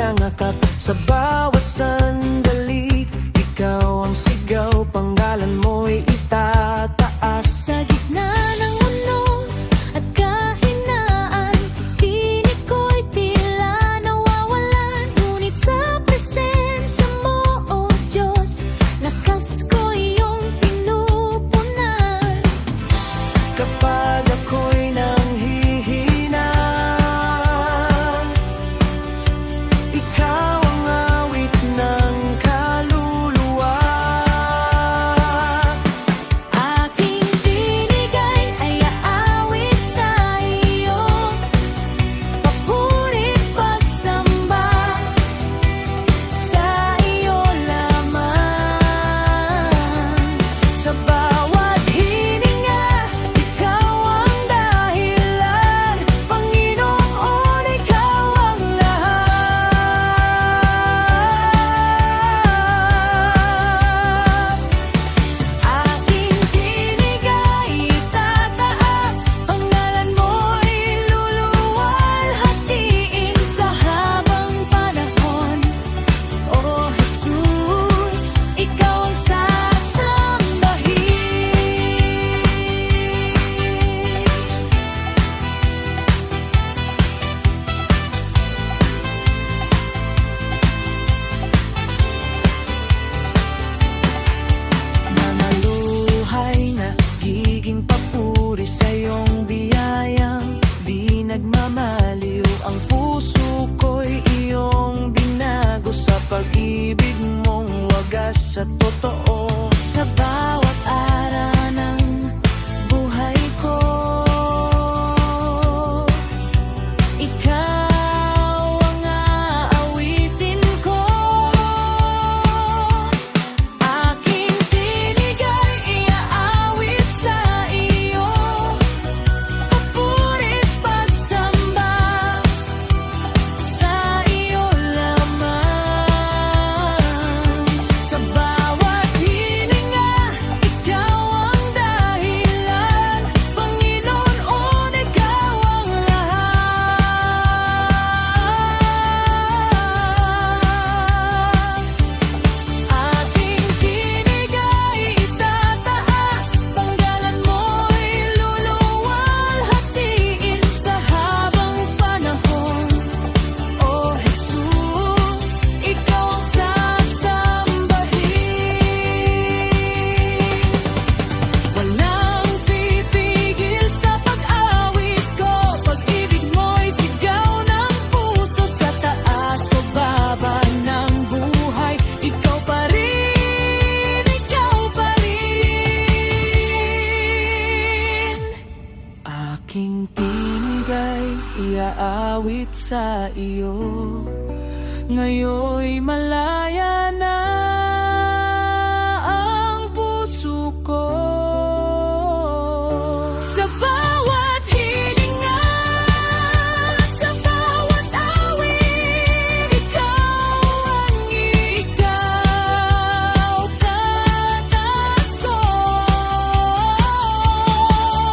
iyong akap. Sa bawat sandali, ikaw ang sigaw, panggalan mo'y itataas. Sa gitna ng unos at kahinaan, tinig ko'y tila nawawalan. Ngunit sa presensya mo, O Diyos, lakas ko iyong pinupunan. Kapag ako'y nanghihina, ikaw ang awit ng kaluluwa. Aking binigay ay aawit sa iyo, papurit pagsamba sa iyo lamang. Sa bawat hininga, ikaw ang dahilan. Panginoon, ikaw ang lahat. Aking binigay itataas, panggalan mo'y luluwalhatiin sa habang panahon. O Jesus, ikaw ang sasambahin. Nanaluhay na higing papuri sa iyong biyayang di nagmamaliw. Ang puso ko'y iyong binago sa pag-ibig mong wagas at totoo. Sa bawat araw ng buhay ko, ikaw ang aawitin ko. Aking binigay iaawit sa iyo, papurit pagsamba sa iyo lamang. Sa bawat hininga, ikaw ang dahilan. Panginoon, ikaw ang lahat. Aking binigay itataas, panggalan mo'y luluwalhatiin sa habang panahon. O Jesus, ikaw ang sasambahin. Walang pipigil sa pag-awit ko, pag-ibig mo'y sigaw ng puso. Sa taas o baba ng buhay, ikaw pa rin, ikaw pa rin. Aking pinigay iaawit sa iyo, ngayon'y malaya na ang puso ko. Sa bawat hininga, sa bawat awit, ikaw ang ikaw, tatas ko.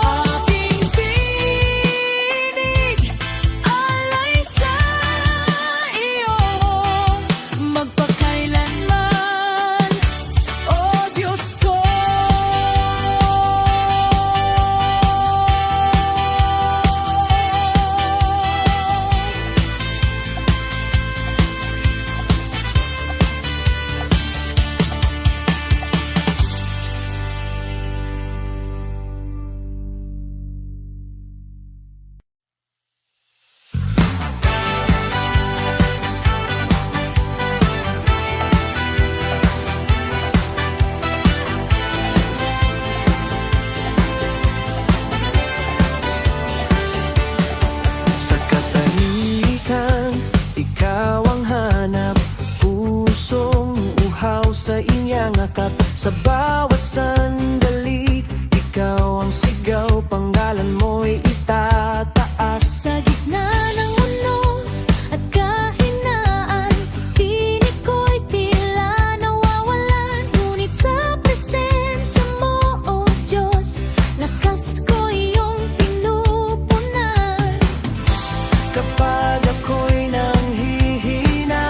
Aking tinig, alay sa iyo, magpakailanman, O Diyos ko. Sa katahimikan, ikaw ang hanap, pusong uhaw sa iyong akap. Sa bawat sandali, ikaw ang sigaw, panggalan mo'y itataas. Sa gitna ng unos at kahinaan, tinig ko'y tila nawawalan. Ngunit sa presensya mo, O Diyos, lakas ko iyong pinupunan. Kapag ako'y nanghihina,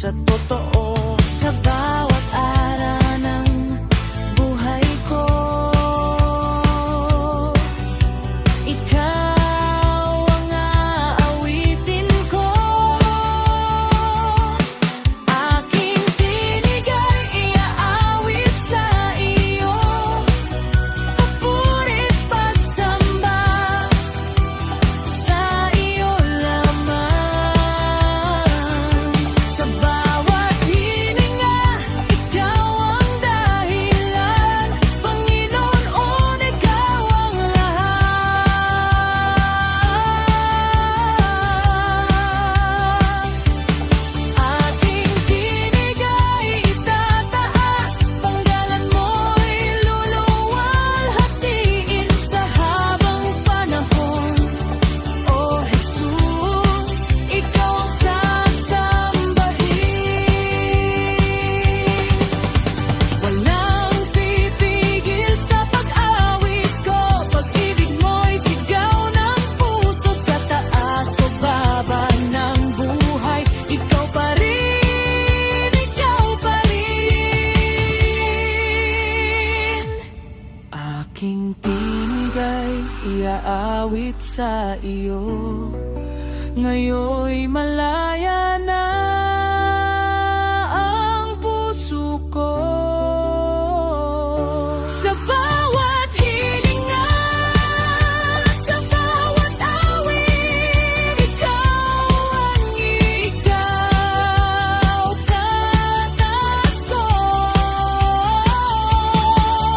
sa totoo. Sa bawat araw ng buhay ko, ikaw ang aawitin ko. Aking tinig ay iaawit sa iyo, papuri't pagsamba sa iyo lamang. Sa bawat hininga, ikaw ang dahilan, Panginoon, ikaw ang lahat. Aking tinig ay itataas, panggalan mo'y luluwalhatiin sa habang panahon. O Jesus, ikaw ang sasambahin. Walang pipigil sa pag-awit ko, pag-ibig mo'y sigaw ng puso sa taas o baba ng buhay. Ikaw pa rin, ikaw pa rin. Aking tinig ay iaawit sa iyo, ngayon'y malaya na ang puso ko. Sa bawat hininga, sa bawat awit, ikaw ang ikaw, tatas ko.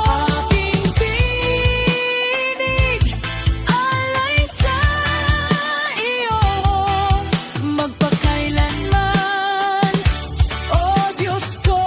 Aking tinig, alay sa iyo, magpakailanman, o Diyos ko.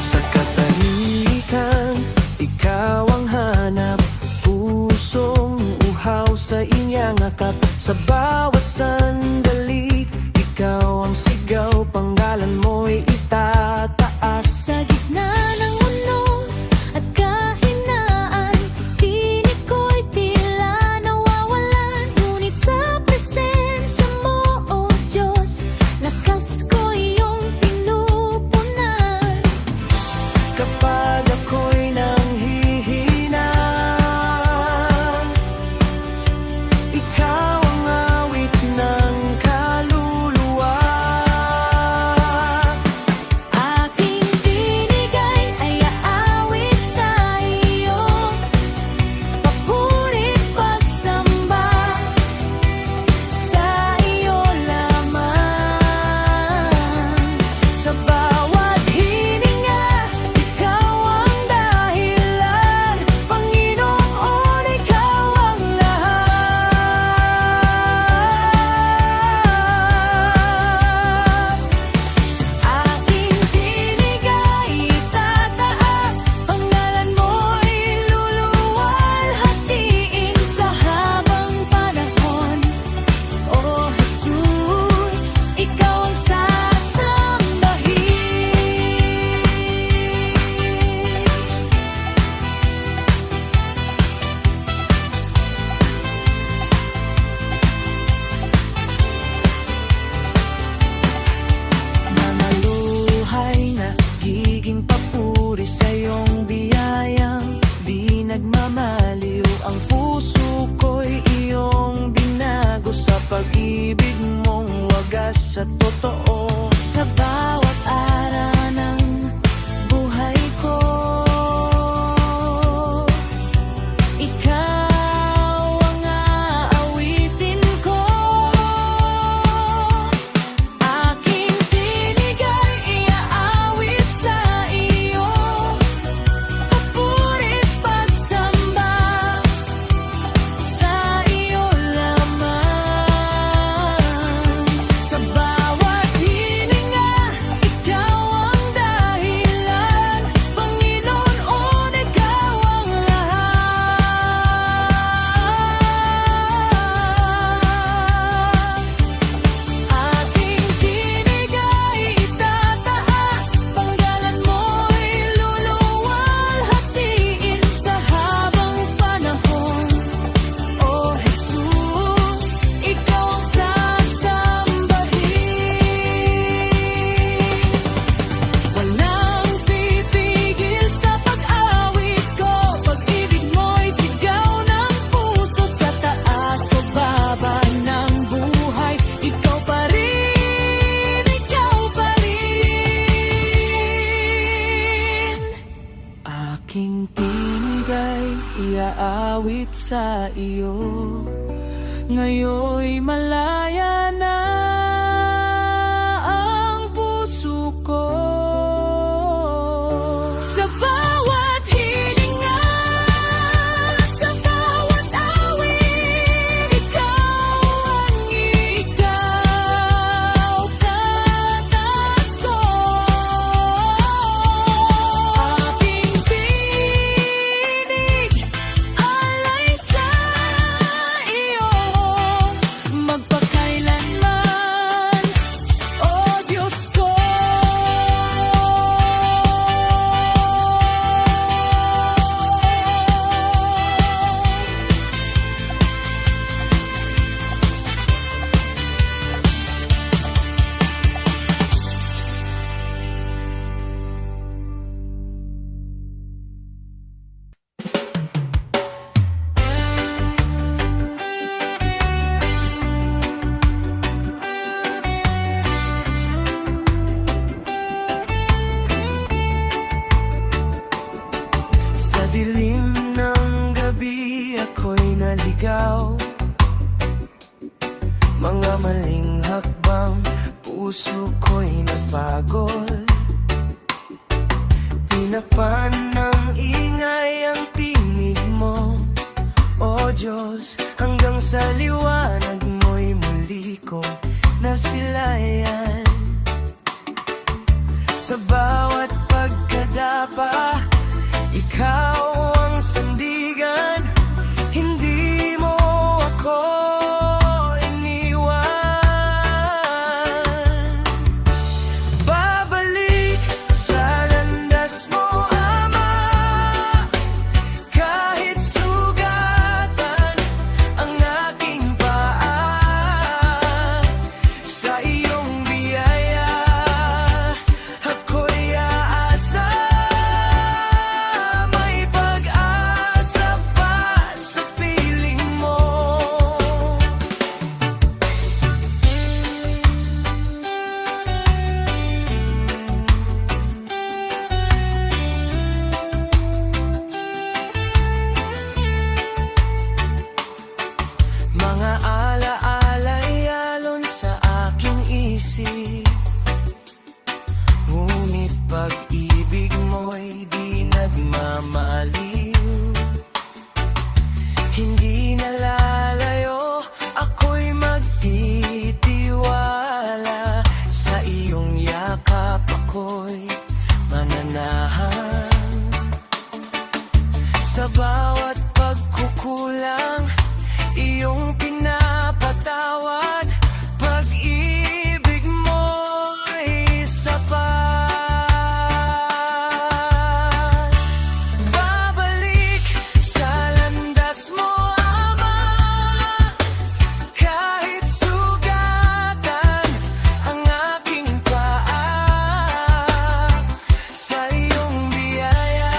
Sa katahimikan, ikaw ang hanap, pusong uhaw sa inyang akap. Sa bawat sandali, ikaw ang sigaw, panggalan mo'y itataas. Sa gitna ng unos at kahinaan, tinig ko'y tila nawawalan. Ngunit sa presensya mo, O Diyos, lakas ko iyong pinupunan. Kapag ako'y nanghihina, ikaw ang awit ng kaluluwa. Aking tinig ay aawit sa iyo, papuri't pagsamba sa iyo lamang. Sa bawat hininga, ikaw ang dahilan, Panginoon, ikaw ang lahat. Aking tinig ay itataas, panggalan mo'y luluwalhatiin sa habang panahon. O Jesus, ikaw ang sasambahin. Nanaluhay na giging papuri sa iyong biyayang di nagmamaliw. Ang puso ko'y iyong binago sa pag-ibig mong wagas sa totoo. Sa bawat araw ng buhay ko, ikaw ang aawitin ko. Aking tinig ay iaawit sa iyo, papuri't pagsamba sa iyo lamang. sa iyo. Ngayon'y malaya na ang puso ko. Sa bawat hilinga, sa bawat awit, ikaw ang ikaw, katas ko. Aking tinig, alay sa iyo, magpakailanman, oh Diyos ko. Sa dilim ng gabi ako'y naligaw, mga maling hakbang, puso ko'y napagod. Tinakpan ng ingay ang tinig mo, o Diyos, hanggang sa liwanag mo'y muli kong nasilayan. Sa bawat pagkadapa, ikaw ang sandigan, hindi mo ako iniwan. Babalik sa landas mo, Ama, kahit sugatan ang aking paa. Sa iyong biyaya, ako'y aasa. May pag-asa pa sa piling mo. Mga ala-ala'y alon sa aking isip, ngunit pag-ibig mo'y di nagmamaliw. Hindi nalalayo, ako'y magtitiwala. Sa iyong yakap ako'y mananahan. Sa bawat pagkukulang, iyong pinapatawad. Pag-ibig mo'y sapat. Babalik sa landas mo, Ama, kahit sugatan ang aking paa. Sa iyong biyaya,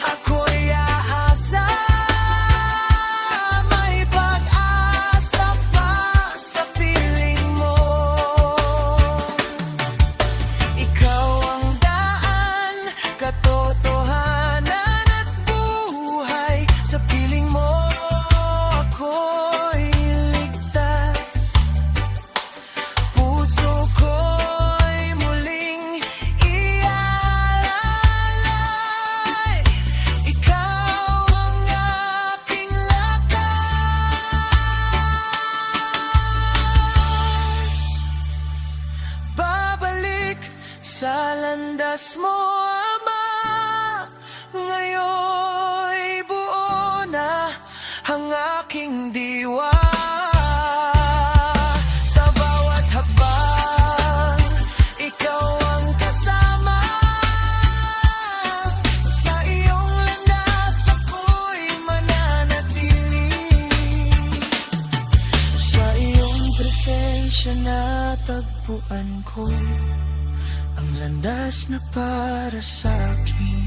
ako'y aasa. May pag-asa pa sa piling mo. Ikaw ang daan, katotohanan at buhay. Sa piling mo ako'y ligtas. Puso ko'y muling iaalay. Ikaw ang aking lakas. Babalik sa landas mo, Ama. Ngayon'y buo na ang aking diwa. Sa bawat habang, ikaw ang kasama. Sa iyong landas ako'y mananatili. Sa iyong presensya natagpuan ko ang landas na para sa akin.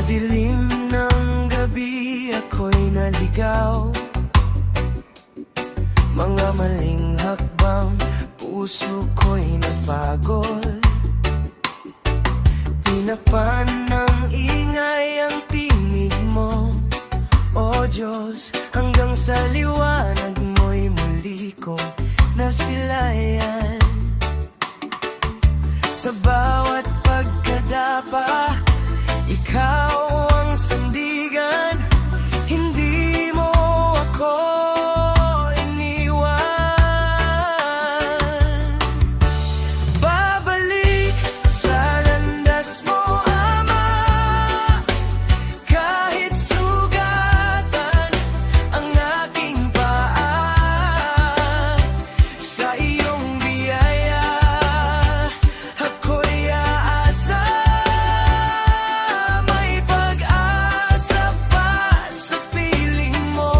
dilim ng gabi ako'y naligaw, mga maling hakbang, puso ko'y napagod. Tinapan ng ingay ang tinig mo, O Diyos, hanggang sa liwanag mo'y muli kong nasilayan. Sa bawat pagkadapa, ikaw ang sandigan, hindi mo ako iniwan. Babalik sa landas mo, Ama, kahit sugatan ang aking paa. Sa iyong biyaya ako'y aasa, may pag-asa pa sa piling mo.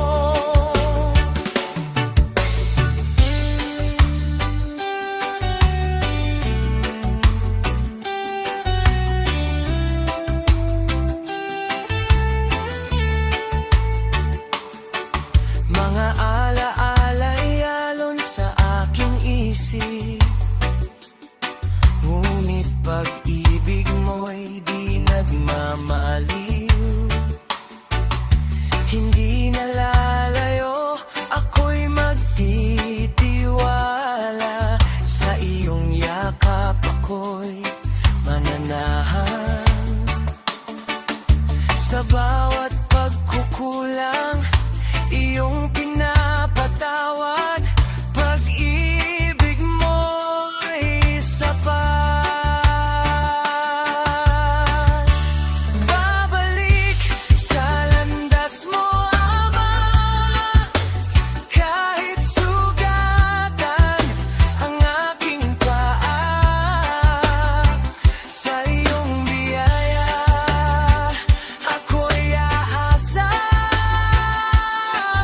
Mga ala-ala'y alon sa aking isip, ngunit pag-ibig mo'y di nagmamaliw. Hindi nalalayo, ako'y magtitiwala, sa iyong yakap ako'y mananahan. Sa bawat pagkukulang, iyong pinapatawad, pag-ibig mo'y sapat. Babalik sa landas mo, Ama, kahit sugatan ang aking paa. Sa iyong biyaya ako'y aasa,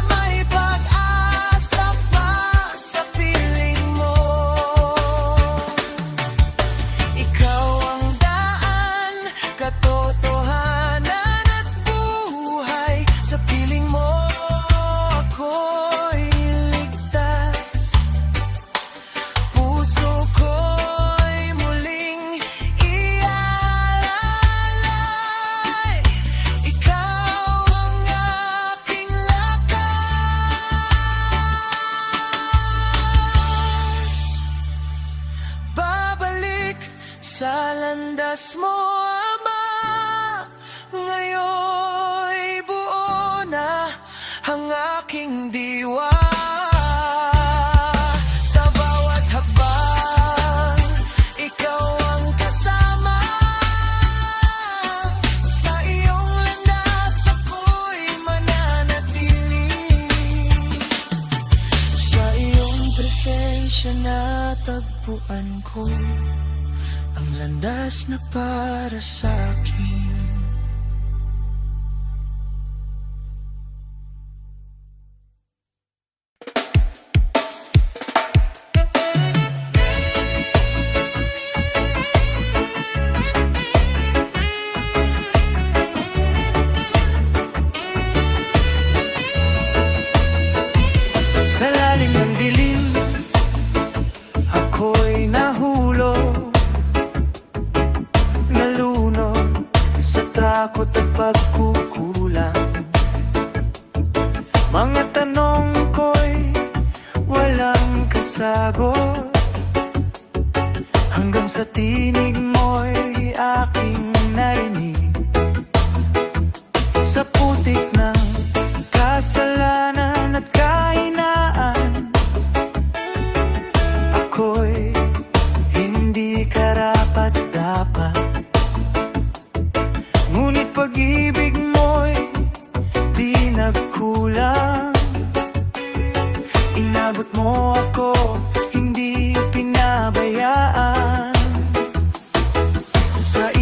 may pag-asa pa sa piling mo. Ikaw ang daan, katotohanan at buhay. Sa piling mo ako'y ligtas, puso ko'y muling iaalay. Ikaw ang aking lakas. Babalik sa landas mo, Ama, ngayon'y buo na ang aking diwa. Sa bawat hakbang, ikaw ang kasama, sa iyong landas ako'y mananatili. Sa iyong presensya natagpuan ko ang landas na para sa akin. Sa lalim ng dilim, ako'y nahulog, nalunod sa takot at pagkukulang. Mga tanong ko'y walang kasagot, hanggang sa tinig mo'y aking narinig. Sa putik ng kasalanan at kahinaan, ako'y hindi karapat-dapat. Ngunit pag-ibig mo'y di nagkulang, inabot mo ako, hindi pinabayaan. Sa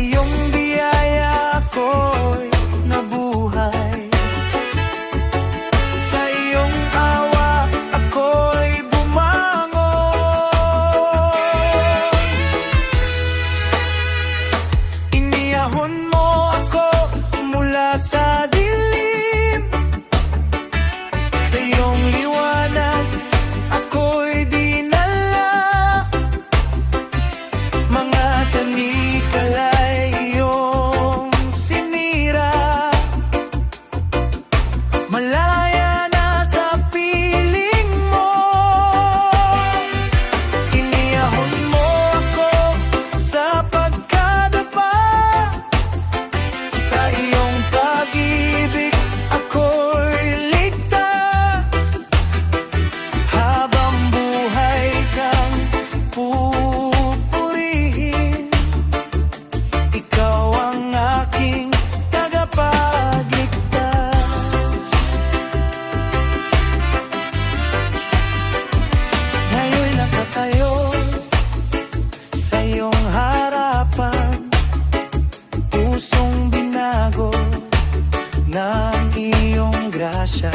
siya.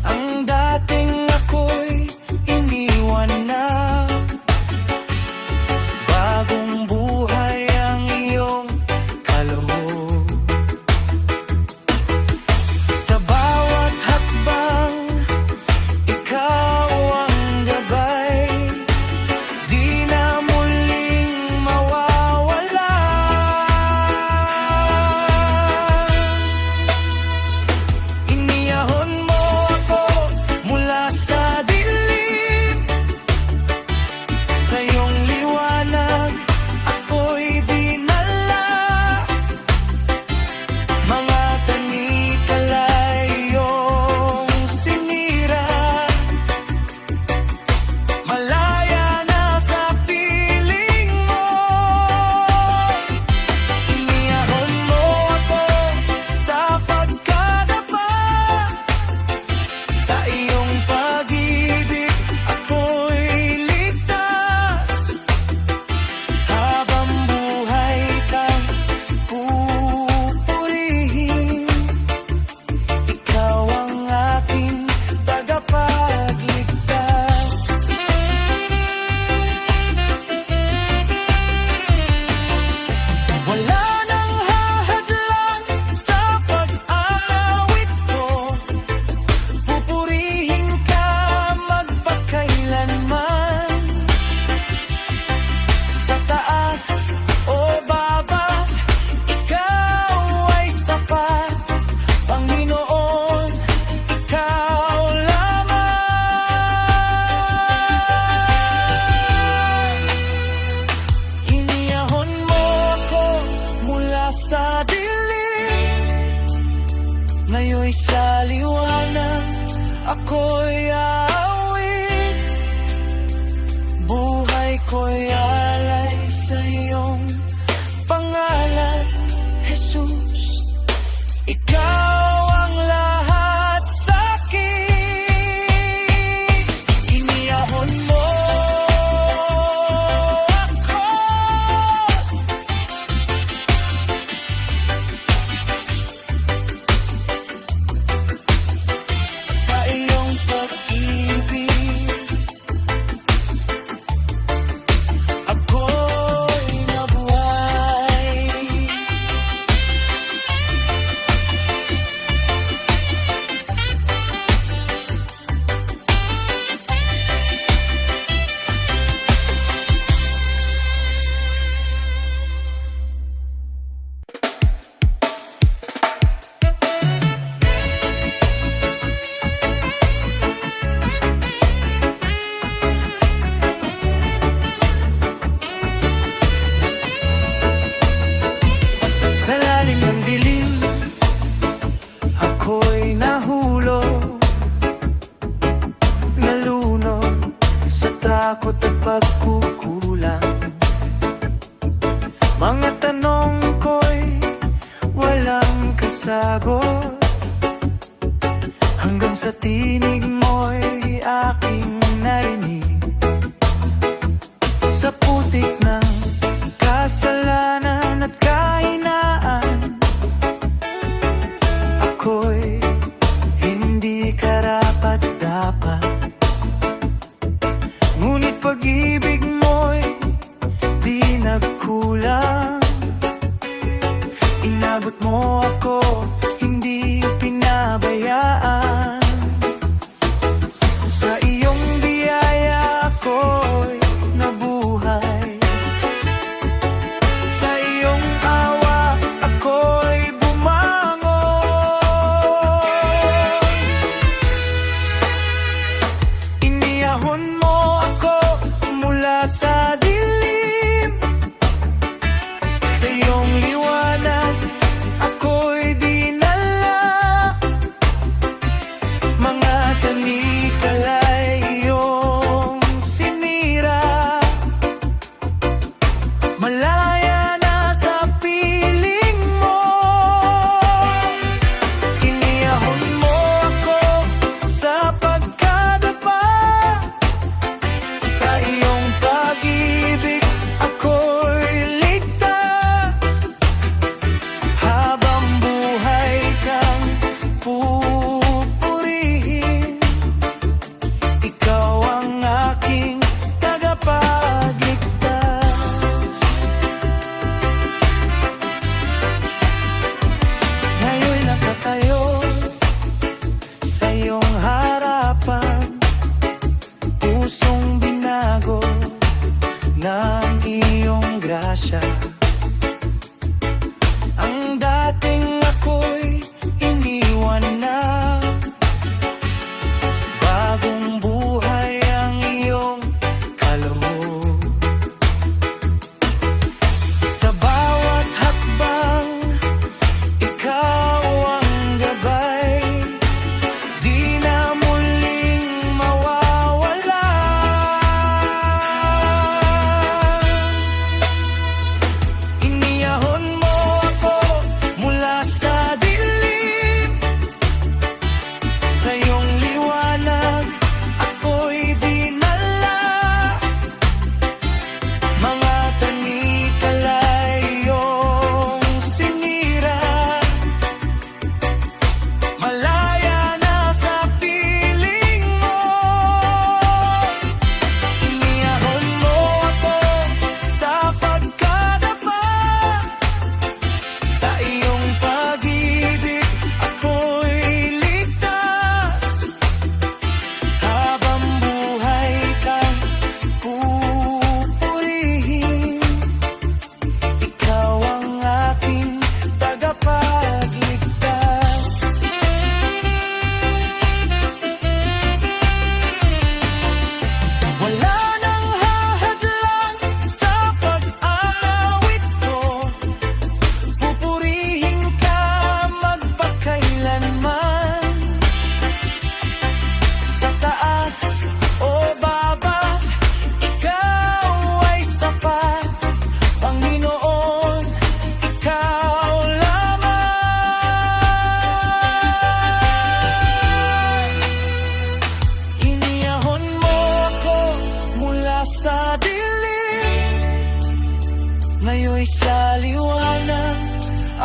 Ang dating ako'y iniwan na, bagong buhay ang iyong kaloob. Sa bawat hakbang, ikaw ang gabay, di na muling mawawala. Iniyahon mo ako mula sa dilim, sa iyong liwanag ako'y dinala. Mga tanikalay iyong sinira, malaya na sa piling mo. Iniyahon mo ako sa pagkadapa, sa iyong pag-ibig ako'y ligtas. Habang buhay kang pupurihin, ikaw ang aking tagapagligtas. Wala nang hahadlang sa pag-awit ko, pupurihin ka magpakailanman. Sa taas o baba, ikaw ay sapat. Panginoon, ikaw lamang. Iniyahon mo ako mula sa dilim, ngayon'y sa liwanag ako'y aawit. Buhay ko'y alay sa iyong pangalan, Jesus. Ikaw ang lahat sa'kin. Iniyahon mo ako sa iyong pag-ibig, ako'y nabuhay. Sa lalim ng dilim, ako'y nahulog, nalunod sa takot at pagkukulang. Mga tanong ko'y walang kasagot, hanggang sa tinig mo'y aking narinig. Sa putik ng kasalanan at kahinaan, ako'y hindi karapat-dapat. Ngunit pag-ibig mo'y di nagkulang. Inabot mo ako, hindi pinabayaan. Sa iyong biyaya ako'y nabuhay, sa iyong awa ako'y bumangon. Iniyahon mo ako mula sa dilim, sa iyong liwanag ako'y di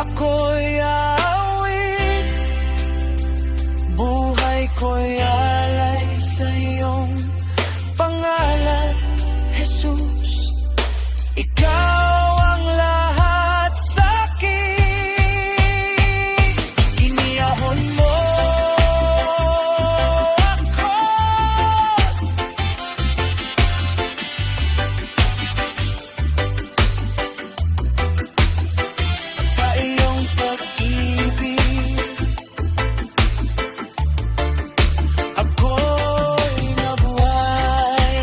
ako'y aawit, buhay ko'y alay sa iyong pangalan, Jesus. Ikaw ang lahat sa'kin, iniyahon mo ako sa iyong pag-ibig. Ako'y nabuhay.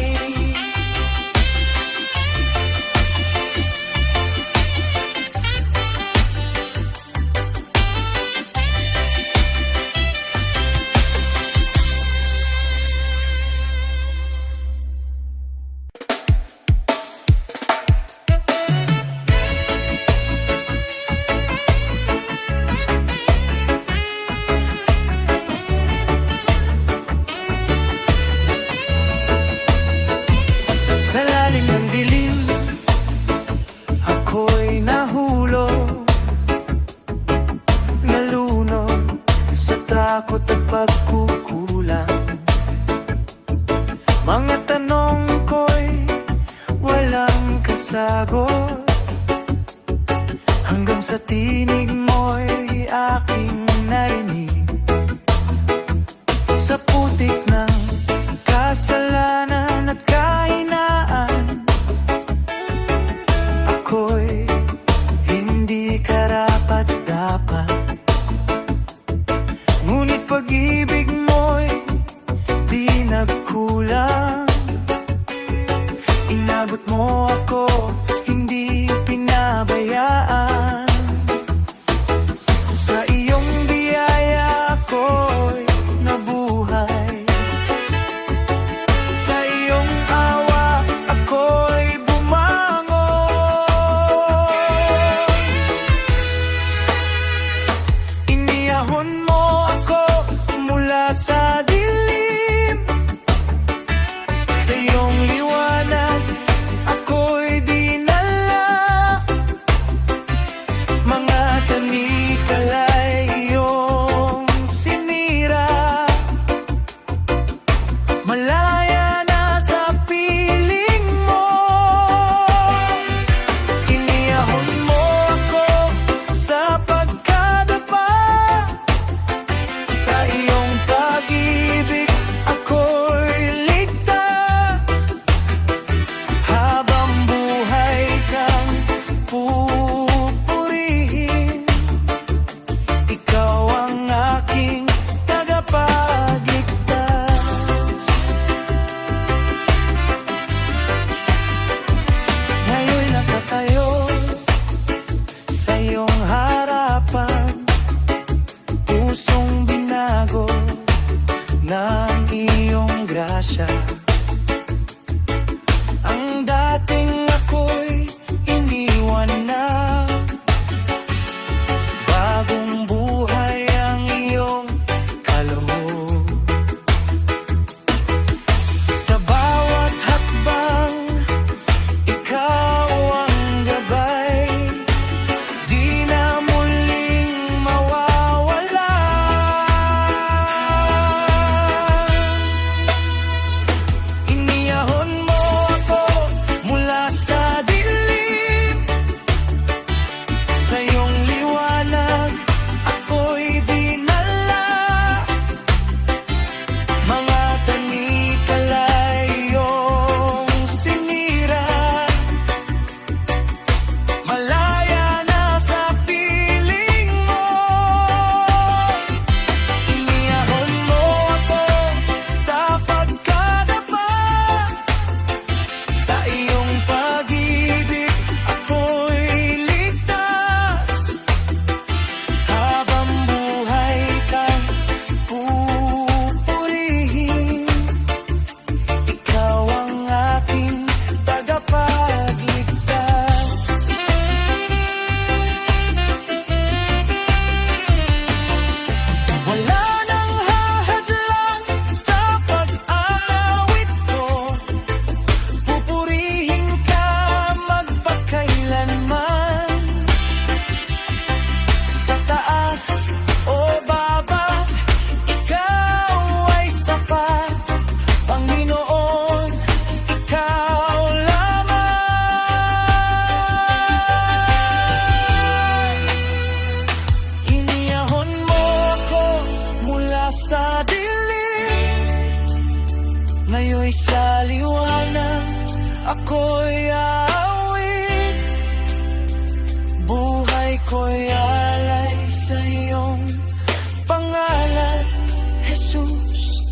Sa lalim ng dilim, ako'y nahulog, nalunod sa takot at pagkukulang. Mga tanong ko'y walang kasagot, hanggang sa tinig mo'y aking narinig. Sa putik ng kasalanan at kahinaan, ako'y hindi karapat-dapat. Ngunit pag-ibig mo ko'y aawit, buhay ko'y alay sa iyong pangalan, Jesus.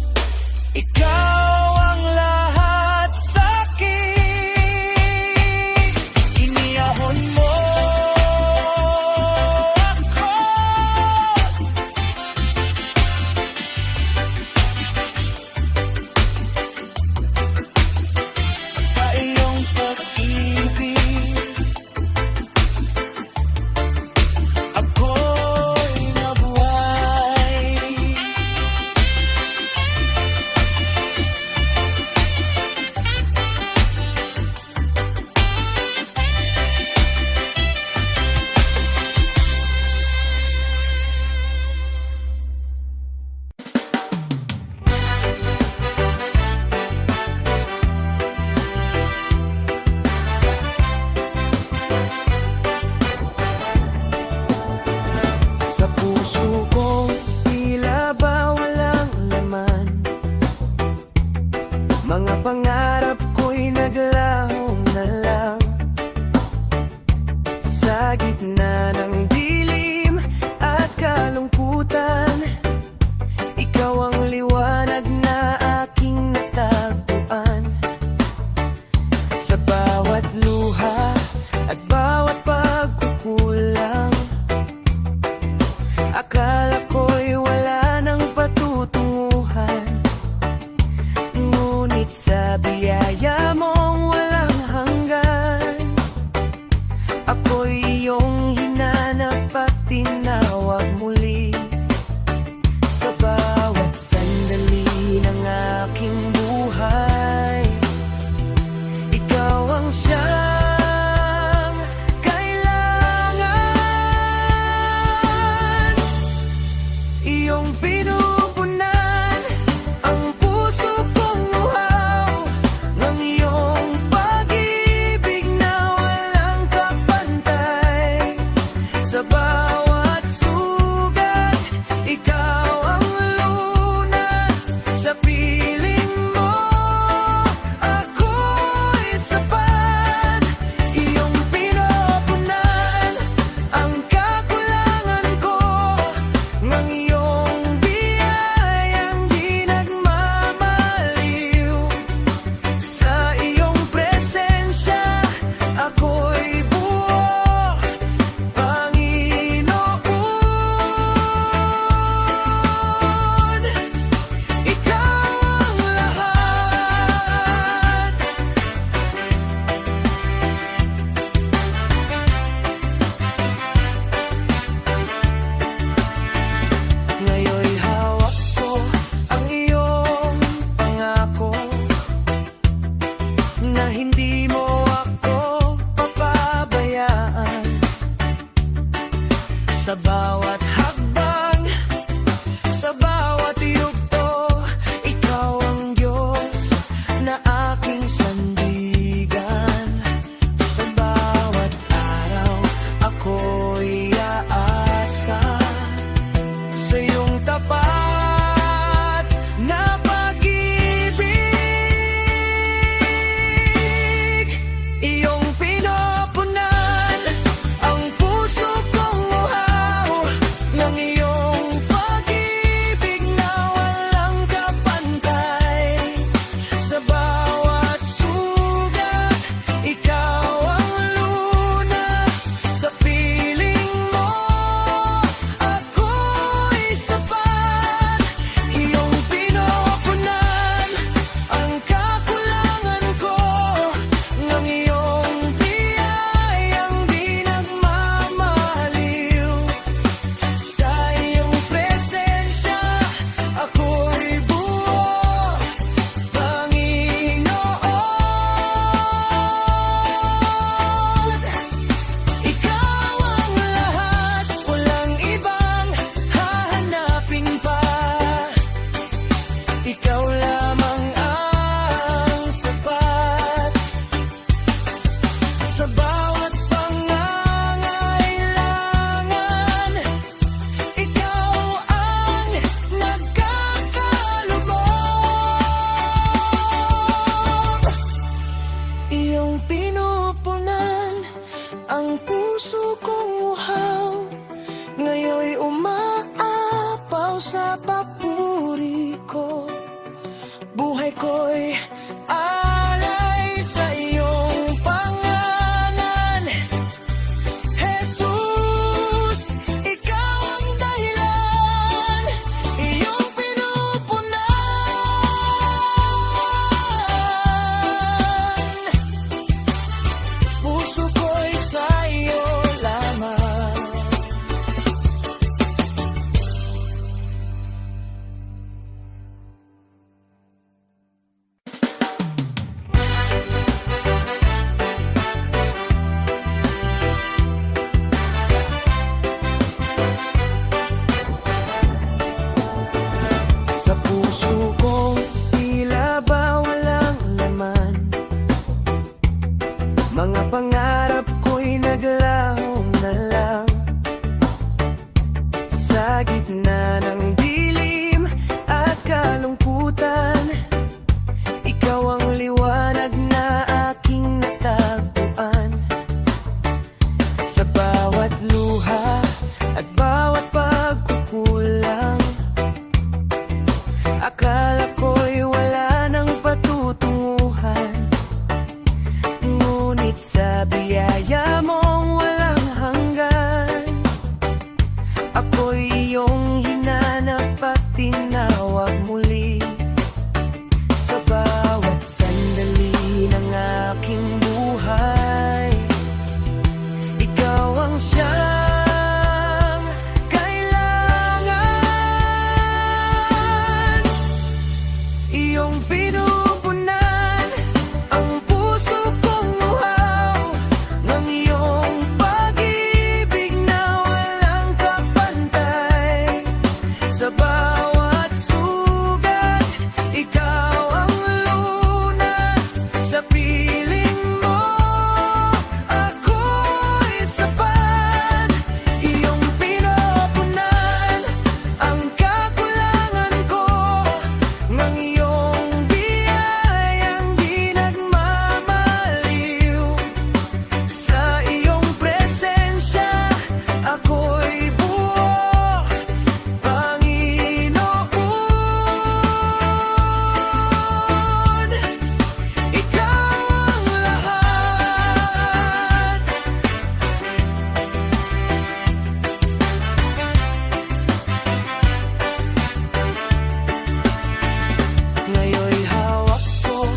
Ikaw ang lahat sa'kin, iniyahon mo ako. Sa iyong pag-ibig, ako'y nabuhay. Sa puso ko, tila ba walang laman? Mga pangarap ko'y naglaho na lang. Sa gitna ng dilim at kalungkutan, ikaw ang liwanag na aking natagpuan. Sa bawat luha at bawat pagkukulang, akala ko'y wala nang patutunguhan. Ngunit sa biyaya mong walang hanggan, ako'y iyong hinanap at tinawag muli. Sa bawat sandali ng aking buhay, ikaw ang siyang kailangan. Iyong pinupunan ang puso kong uhaw ng iyong pag-ibig na walang kapantay. Sa bawat sugat, ikaw ang lunas. Sa piling mo, ako'y sapat. Iyong pinupunan ang kakulangan ko ng iyong biyayang di nagmamaliw. Sa iyong presensya, ako'y buo, Panginoon. Ikaw ang lahat. Ngayon'y hawak ko ang iyong pangako na hindi mo ako papabayaan. Sa bawat hakbang, sa bawat yugto, ikaw ang Diyos na aking sandigan. Sa bawat araw, ako'y aasa sa iyong tapat na pag-ibig. Iyong pinupunan ang puso kong uhaw sa papuri ko. Buhay ko'y alay sa iyong pangalan. Jesus, ikaw ang dahilan, iyong pinupunan. Puso ko'y sa iyo lamang. Sa puso ko, tila ba walang laman? Mga pangarap ko'y naglaho na lang. Sa gitna ng dilim at kalungkutan, ikaw ang liwanag na aking natagpuan. Sa bawat luha at bawat pagkukulang, akala ko'y wala nang patutunguhan. Ngunit sa biyaya mong walang hanggan, ako'y iyong hinanap at tinawag muli. Sa bawat sandali ng aking buhay, ikaw ang siyang kailangan. Iyong pinupunan ang puso kong uhaw ng iyong pag-ibig na walang kapantay. Sa bawat sugat, ikaw ang lunas. Sa piling mo, ako'y sapat. Iyong pinupunan ang kakulangan ko ng iyong biyayang di nagmamaliw. Sa iyong presensya, ako'y buo, Panginoon. Ikaw ang lahat. Ngayon'y hawak ko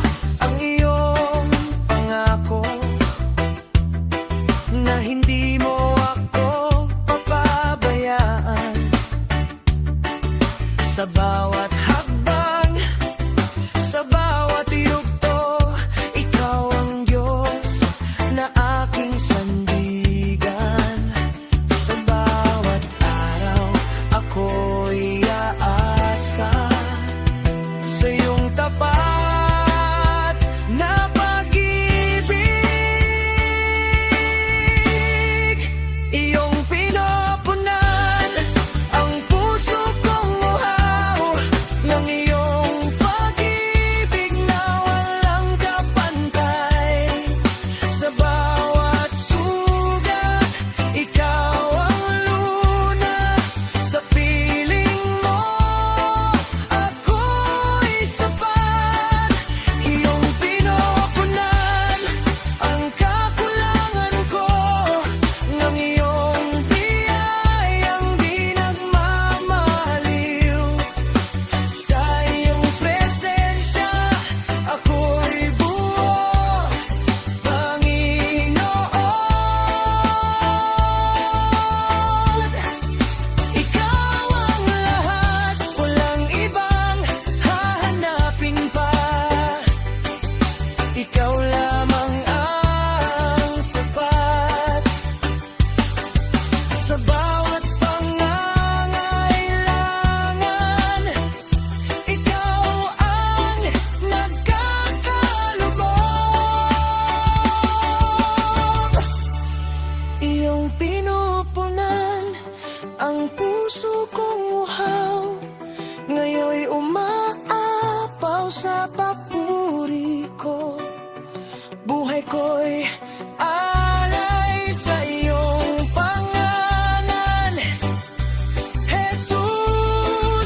ang iyong pangako na hindi mo ako papabayaan. Sa bawat hakbang, sa bawat yugto, ikaw ang Diyos na aking sandigan. Sa bawat araw, ako'y aasa sa iyong tapat na pag-ibig. Iyong pinupunan ang puso kong uhaw ng iyong pag-ibig na walang kapantay. Sa bawat sugat, ikaw ang lunas. Sa piling mo, ako'y sapat. Iyong pinupunan ang kakulangan ko ng iyong biyayang di nagmamaliw. Sa iyong presensya, ako'y buo, Panginoon. Ikaw ang lahat, walang ibang hahanapin pa. Ikaw lamang ang sapat. Sa bawat pangangailangan, ikaw ang nagkakalubog. Iyong pinupunan ang puso kong uhaw. Ngayon'y umaapaw sa papuri ko. Buhay ko'y alay sa iyong pangalan. Jesus,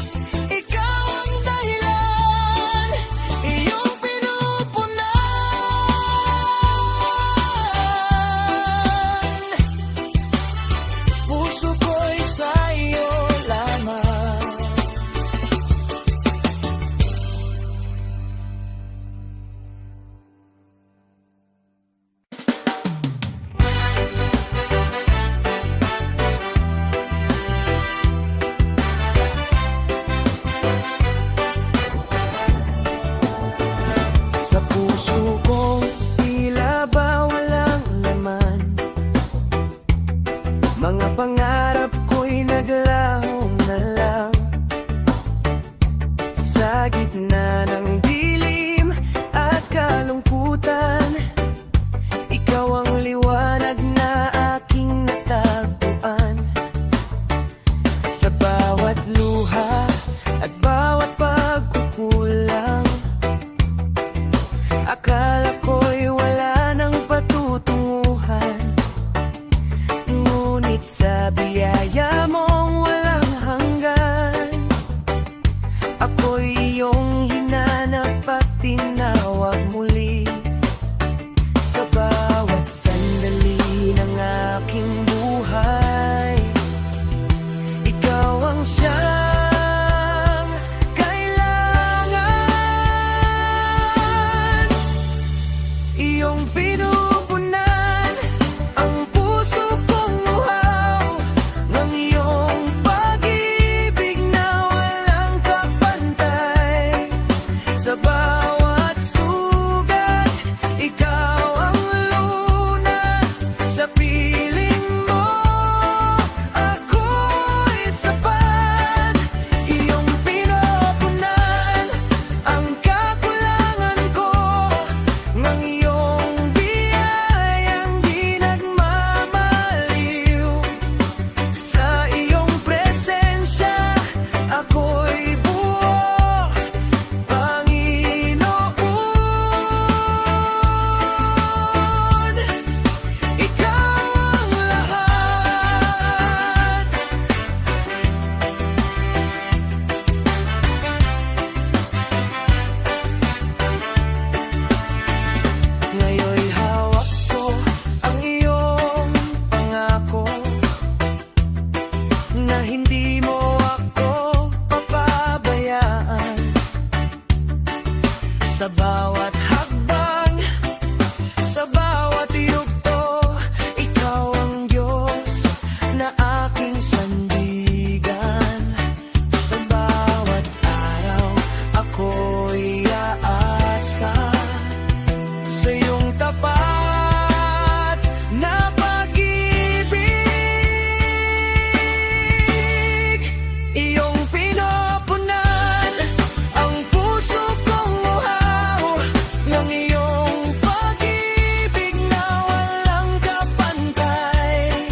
hindi mo ako papabayaan. Sa bawat hakbang, sa bawat yugto, ikaw ang Diyos na aking sandigan. Sa bawat araw, ako'y aasa sa iyong tapat na pag-ibig. Iyong pinapunan ang puso kong uhaw ng iyong pag-ibig na walang kapantay.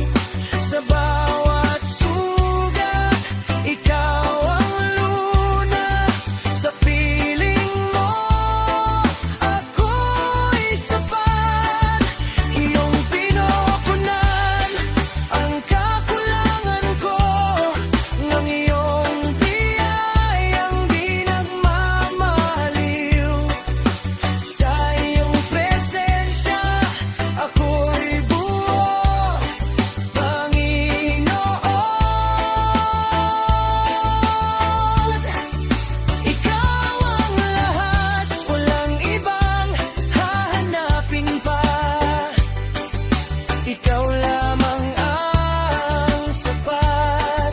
Sa bawat sugat, ikaw ang lunas. Sa piling mo, ako'y sapat. Iyong pinapunan ang kakulangan ko ng iyong biyayang di nagmamaliw. Sa iyong presensya, ako'y buo, Panginoon. Ikaw ang lahat, walang ibang hahanapin pa. Ikaw lamang ang sapat.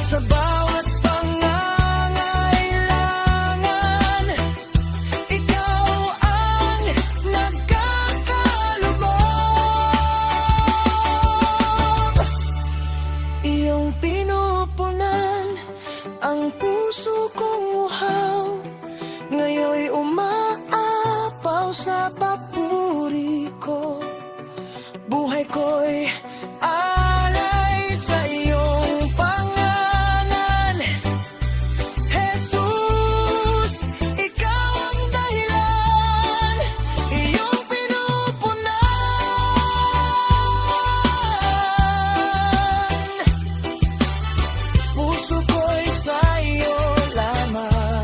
Sa bawat pangangailangan, ikaw ang nagkakaloob. Iyong pinupunan ang puso kong uhaw, ngayon'y umaapaw sa papuri ko. Buhay ko'y alay sa iyong pangalan. Jesus, ikaw ang dahilan. Iyong pinupunan, puso ko'y sa iyo lamang.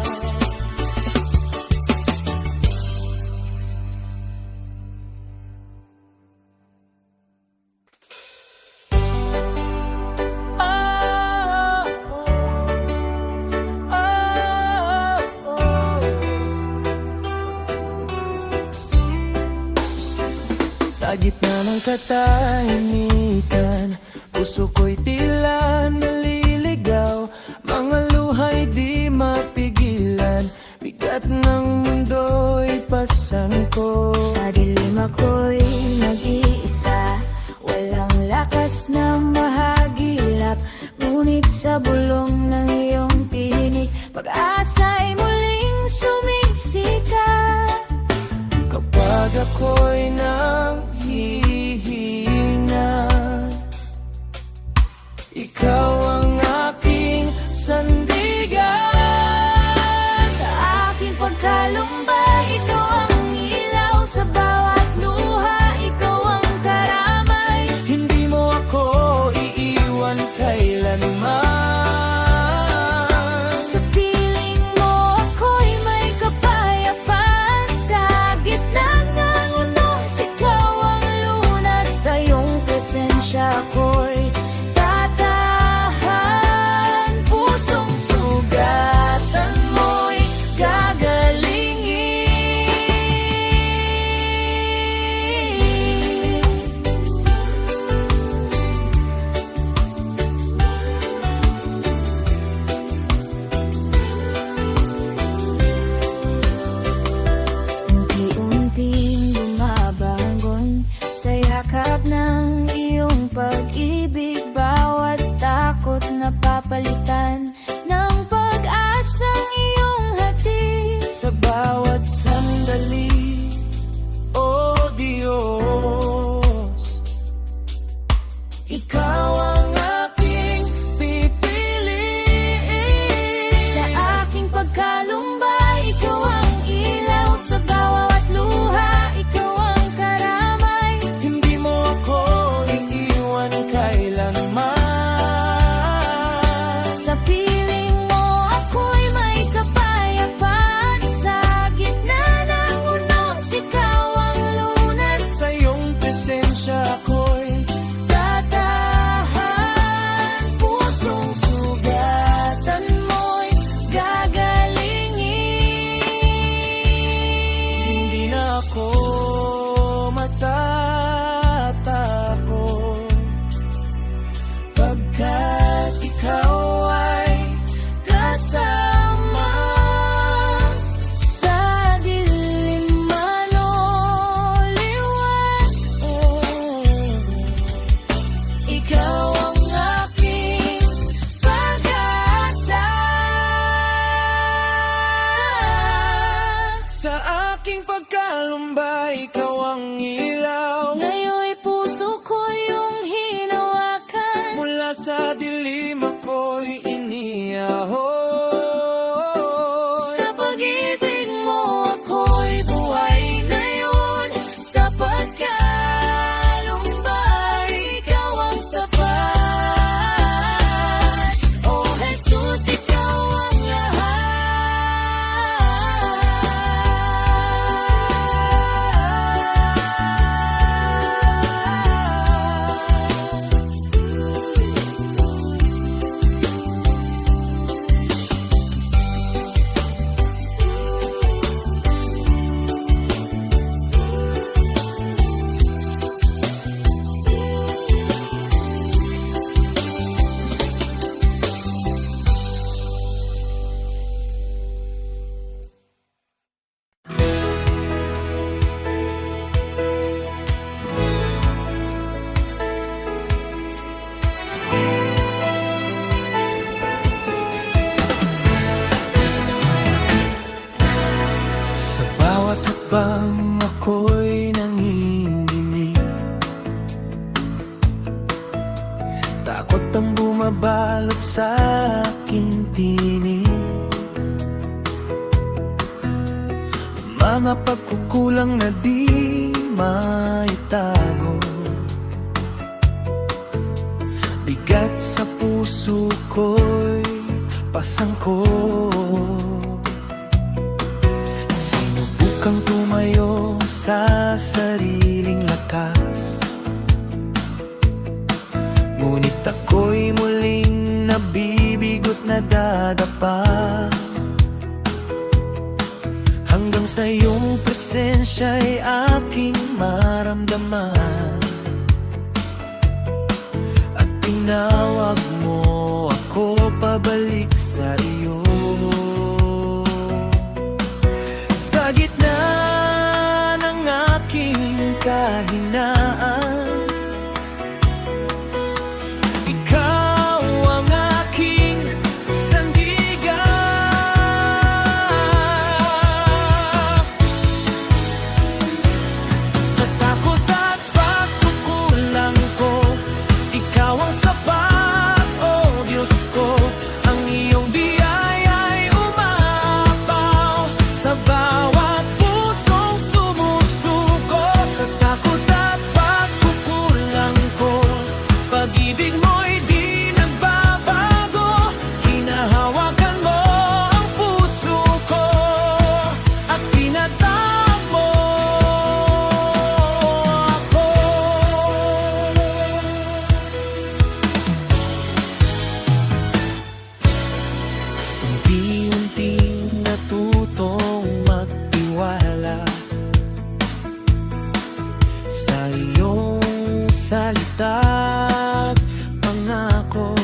Sa gitna ng katahimikan, puso ko'y tila naliligaw. Mga luha'y di mapigilan, bigat ng mundo'y pasan ko. Sa dilim ako'y nag-iisa, walang lakas na mahagilap. Ngunit sa bulong ng iyong tinig, pag-asa'y muling sumisikap. Kapag ako'y nanghihina, ikaw ang aking sandigan. Sa aking pagkalumbay, ikaw ang ilaw. Sa bawat luha, ikaw ang karamay. Hindi mo ako iiwan kailanman. Sa piling mo, ako'y may kapayapaan. Sa gitna ng unos, ikaw ang lunas. Sa iyong presensya, ako'y tatahan. Pusong sugatan mo'y gagalingin. sa dilim ako'y iniahon. Sa pag-ibig mo ako'y buhay ngayon. Sa pagkalumbay, ikaw ang sapat. Oh Jesus, ikaw ang Sa bawat hakbang ako'y nanginginig. Takot ang bumabalot sa aking tinig. Mga pagkukulang na di maitago. Bigat sa puso ko'y pasangko. Sinubukang tumayo sa sariling lakas, ngunit ako'y muling nabibigot na dadapa. Hanggang sa iyong presensya'y aking maramdaman, at tinawag mo ako pabalik sa iyo. Sa gitna ng aking kahinaan, ikaw ang aking sandigan. Sa takot at pagkukulang ko, ikaw ang sapat, oh Diyos ko. Ang iyong biyaya'y umapaw sa bawat pusong sumusuko. Sa takot at pagkukulang ko, pag-ibig mo'y di nagbabago. Hinahawakan mo ang puso ko at tinatawag mo ako. Unti-unting natutong magtiwala sa iyong salita't pangako.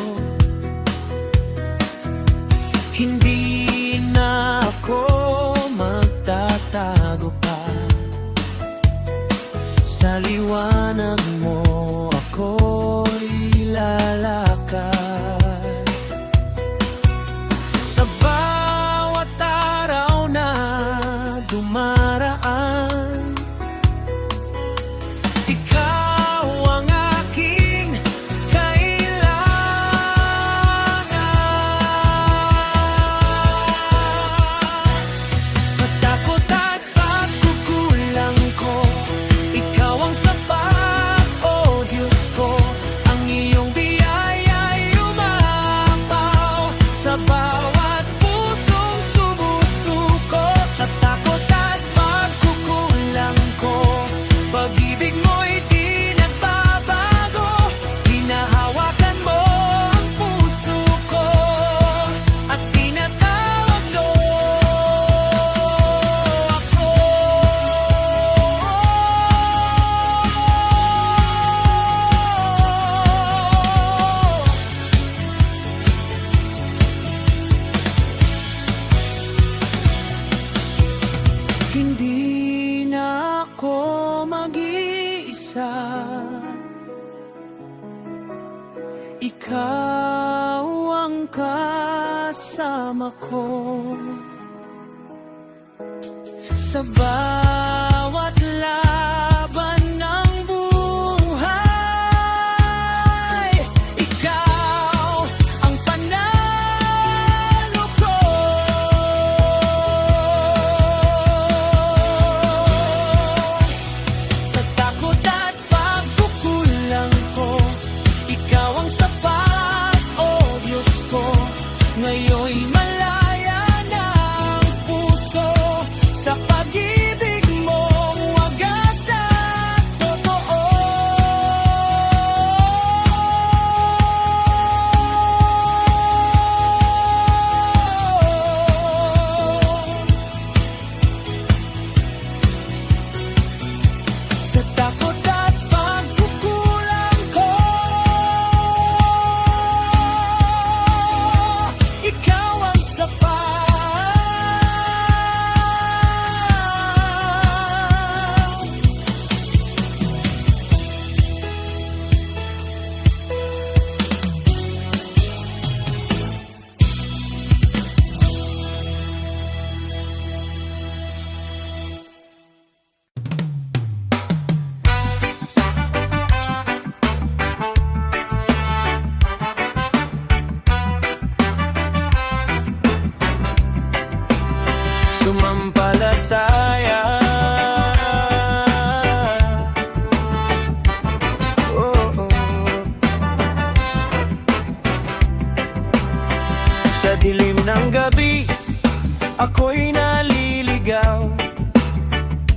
Hindi na ako magtatago pa. Sa liwanag mo ako'y lalakad. Sa bawat araw na dumaraan, ikaw ang aking kailangan. Sa takot at pagkukulang ko, ikaw ang sapat, oh Diyos ko. Ang iyong biyaya'y umapaw sa bawat pusong sumusuko. Sa takot at pagkukulang ko, pag-ibig mo'y di nagbabago. Hinahawakan mo ang puso ko at tinatawag mo ako. Hindi na ako mag-iisa. Ikaw ang kasama ko sa bawat laban ng buhay. Ikaw dilim ng gabi, ako'y naliligaw.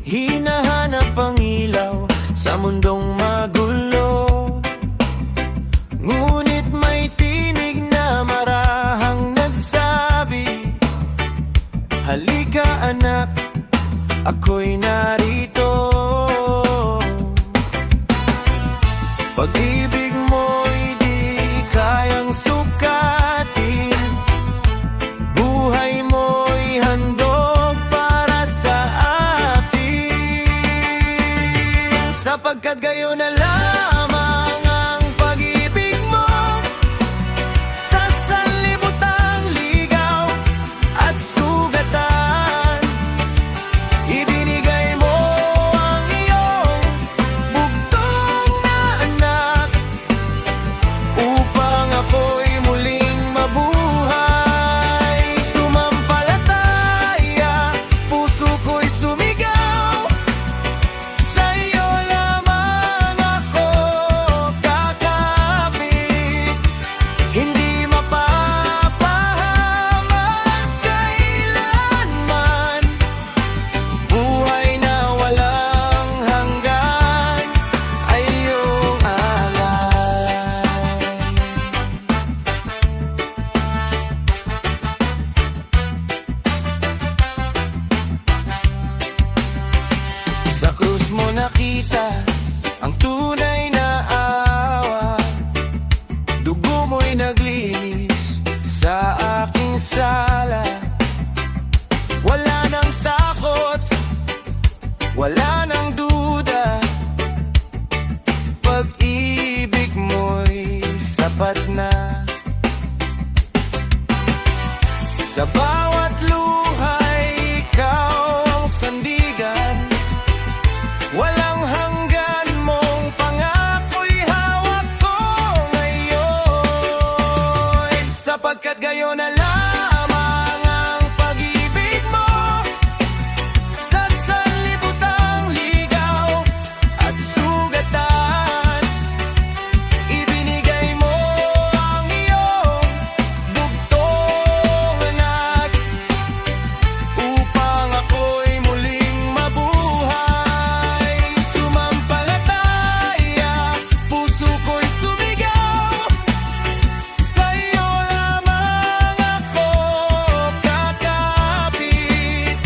Hinahanap ang ilaw sa mundong magulo. Ngunit may tinig na marahang nagsabi, halika anak, ako'y narito. Pag-ibig mo'y di kayang sukatin, buhay mo'y handog para sa atin. Sapagkat gayon na lamang ang pag-ibig mo, sa sanlibutan ligaw at sugatan. Ibinigay mo ang iyong bugtong na anak, upang ako'y muling mabuhay. Sumampalataya, puso ko'y sumigaw, sa iyo lamang ako kakapit. Hindi mapapahamak kailanman, buhay na walang hanggan ay iyong alay. Sa krus mo nakita ang tunay na awa, dugo mo'y naglinis sa aking sala. Wala nang takot, wala nang duda, pag-ibig mo'y sapat na. Sa bawat luhay, ikaw ang sandigan, walang hanggan mong pangako'y hawak ko ngayon. Sapagkat gayon na lamang ang pag-ibig mo, sa sanlibutan ligaw at sugatan. Ibinigay mo ang iyong bugtong anak, upang ako'y muling mabuhay. Sumampalataya, puso ko'y sumigaw, sa iyo lamang ako kakapit.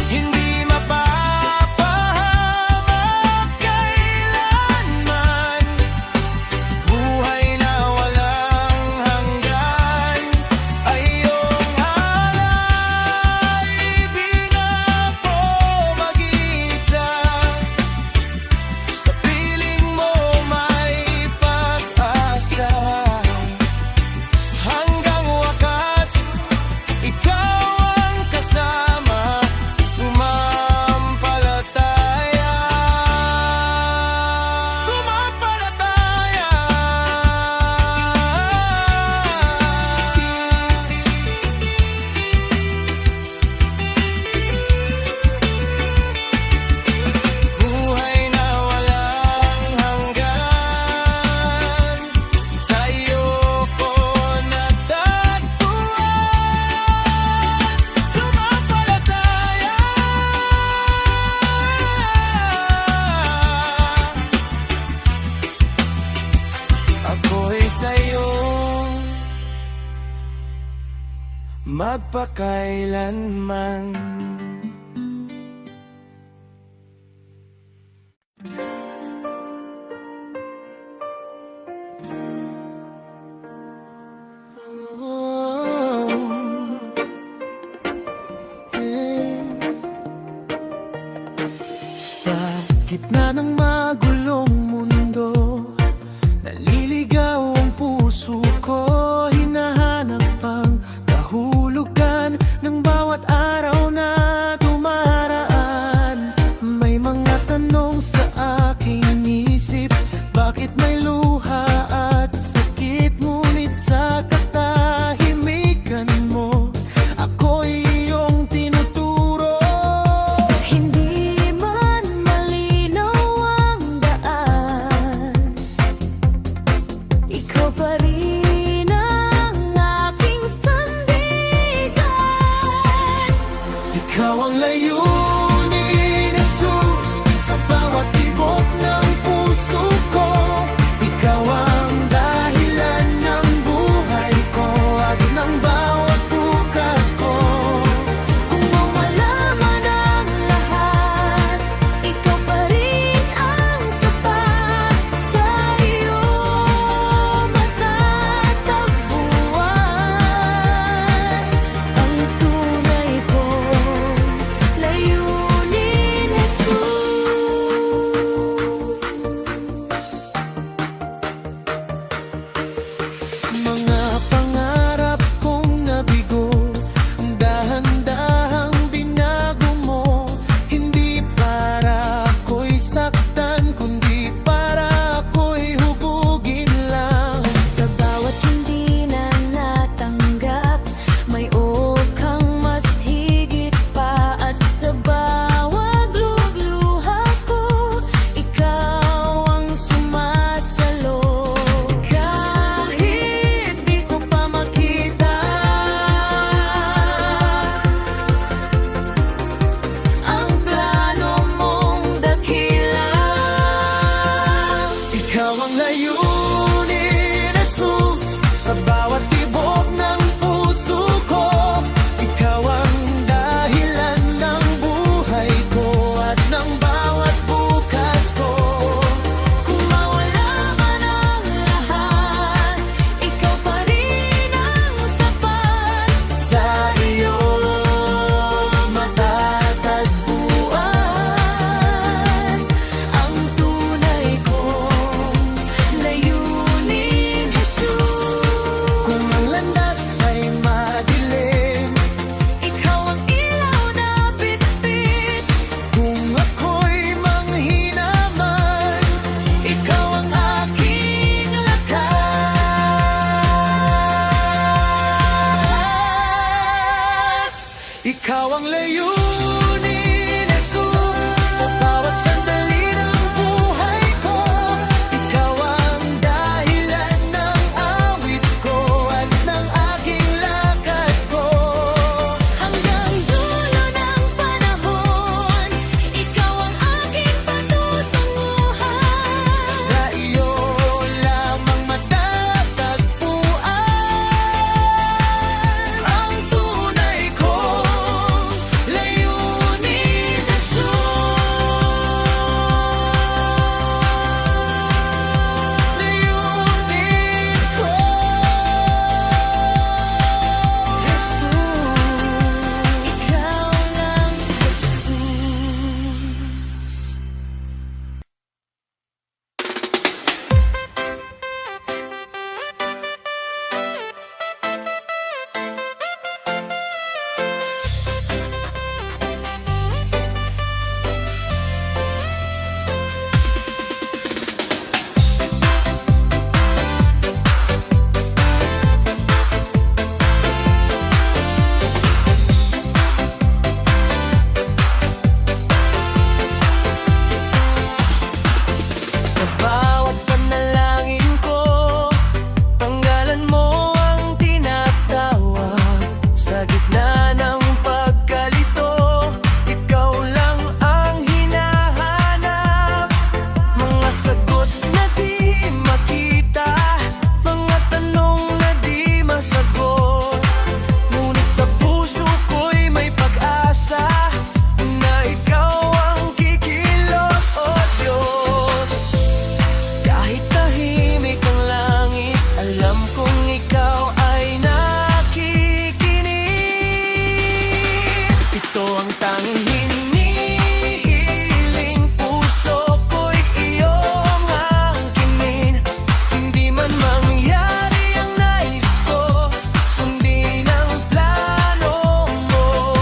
Hindi mapapahamak kailanman, buhay na walang hanggan ay iyong alay. Di na ako mag-isa, sa piling mo may pag-asa. Hanggang wakas, ikaw ang kasama, sumampalataya. Sumampalataya. Buhay na walang hanggan, sa iyo ko natagpuan. Sumampalataya. Ako'y sa'yo magpakailanman. Sa gitna ng magulong mundo, naliligaw ang puso ko, hinahanap ang kahulugan ng bawat araw na dumaraan. May mga tanong sa aking isip, bakit may luha at sakit, ngunit sa katahimikan mo, ako'y iyong tinuturo. Hindi man malinaw Ikaw ang layunin, Jesus, sa bawat sandali ng buhay ko. Ikaw ang dahilan ng awit ko at ng aking lakad ko. Hanggang dulo ng panahon, ikaw ang aking patutunguhan. Sa iyo lamang matatagpuan ang tunay kong layunin, Jesus. Layunin ko, Jesus. Ikaw lang, Jesus. Sa bawat panalangin ko, panggalan mo ang tinatawag. Sa gitna ng pagkalito, ikaw lang ang hinahanap. Mga sagot na di makita, mga tanong na di masagot. Ngunit sa puso ko'y may pag-asa na ikaw ang kikilot, oh Diyos. Kahit tahimik ang langit, alam kong ikaw ay nakikinig. Ito ang tanging hinihiling, puso ko'y iyong angkinin. Hindi man mangyari ang nais ko, sundin ang plano mo.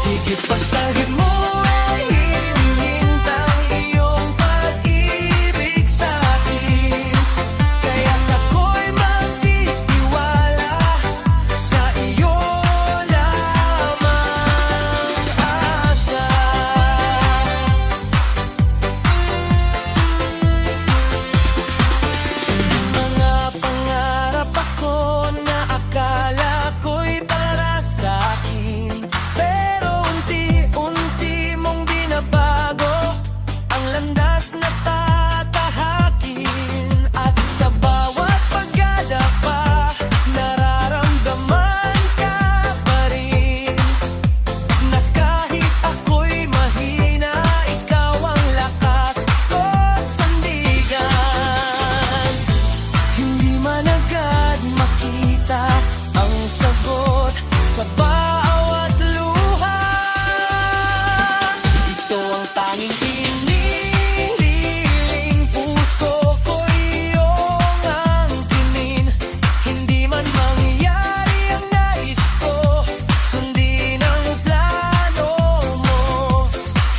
Higit pa sa higit mo ay hinihintang iyong pag-ibig sa akin. Kaya't ako'y magtitiwala sa iyo lamang asa. Mga pangarap ako na akala ko'y para sa akin, pero unti-unti mong binabago ang landas na tatahakin. At sa bawat pagdadapa, nararamdaman ka pa rin, na kahit ako'y mahina, ikaw ang lakas ko't sandigan. Hindi man agad makita ang sagot sa bawat luha. Ito ang tanging hinihiling, puso ko'y iyong angkinin. Hindi man mangyari ang nais ko, sundin ang plano mo.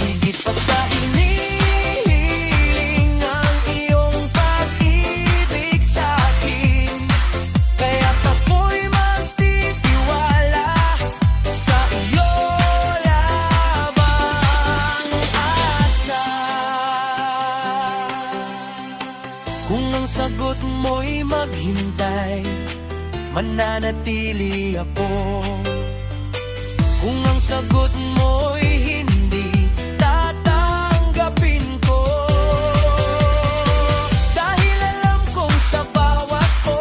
Higit pa sa hinihiling ang iyong pag-ibig sa akin. Kaya't ako'y magtitiwala sa iyo lamang asa. Kung ang sagot mo'y maghintay, mananatili ako. Kung ang sagot mo'y hindi, tatanggapin ko. Dahil alam kong sa bawat o